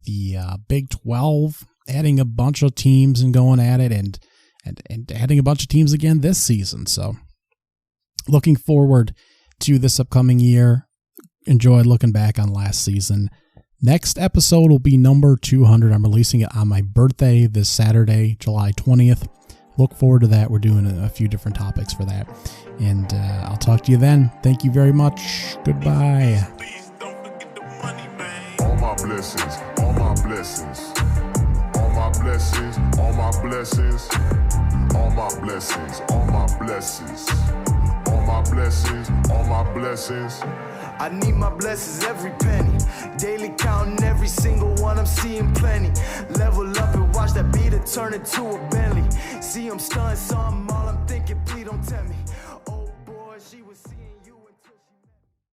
the Big 12 adding a bunch of teams and going at it, and adding a bunch of teams again this season. So looking forward to this upcoming year. Enjoyed looking back on last season. Next episode will be number 200. I'm releasing it on my birthday this Saturday, July 20th. Look forward to that. We're doing a few different topics for that. And I'll talk to you then. Thank you very much. Goodbye. All my blessings, all my blessings, all my blessings, all my blessings, all my blessings, all my blessings, all my blessings, all my blessings. I need my blessings every penny. Daily counting every single one, I'm seeing plenty. Level up and watch that beat it turn into a Bentley. See I'm stunned, something all I'm thinking, please don't tell me. Oh boy, she was seeing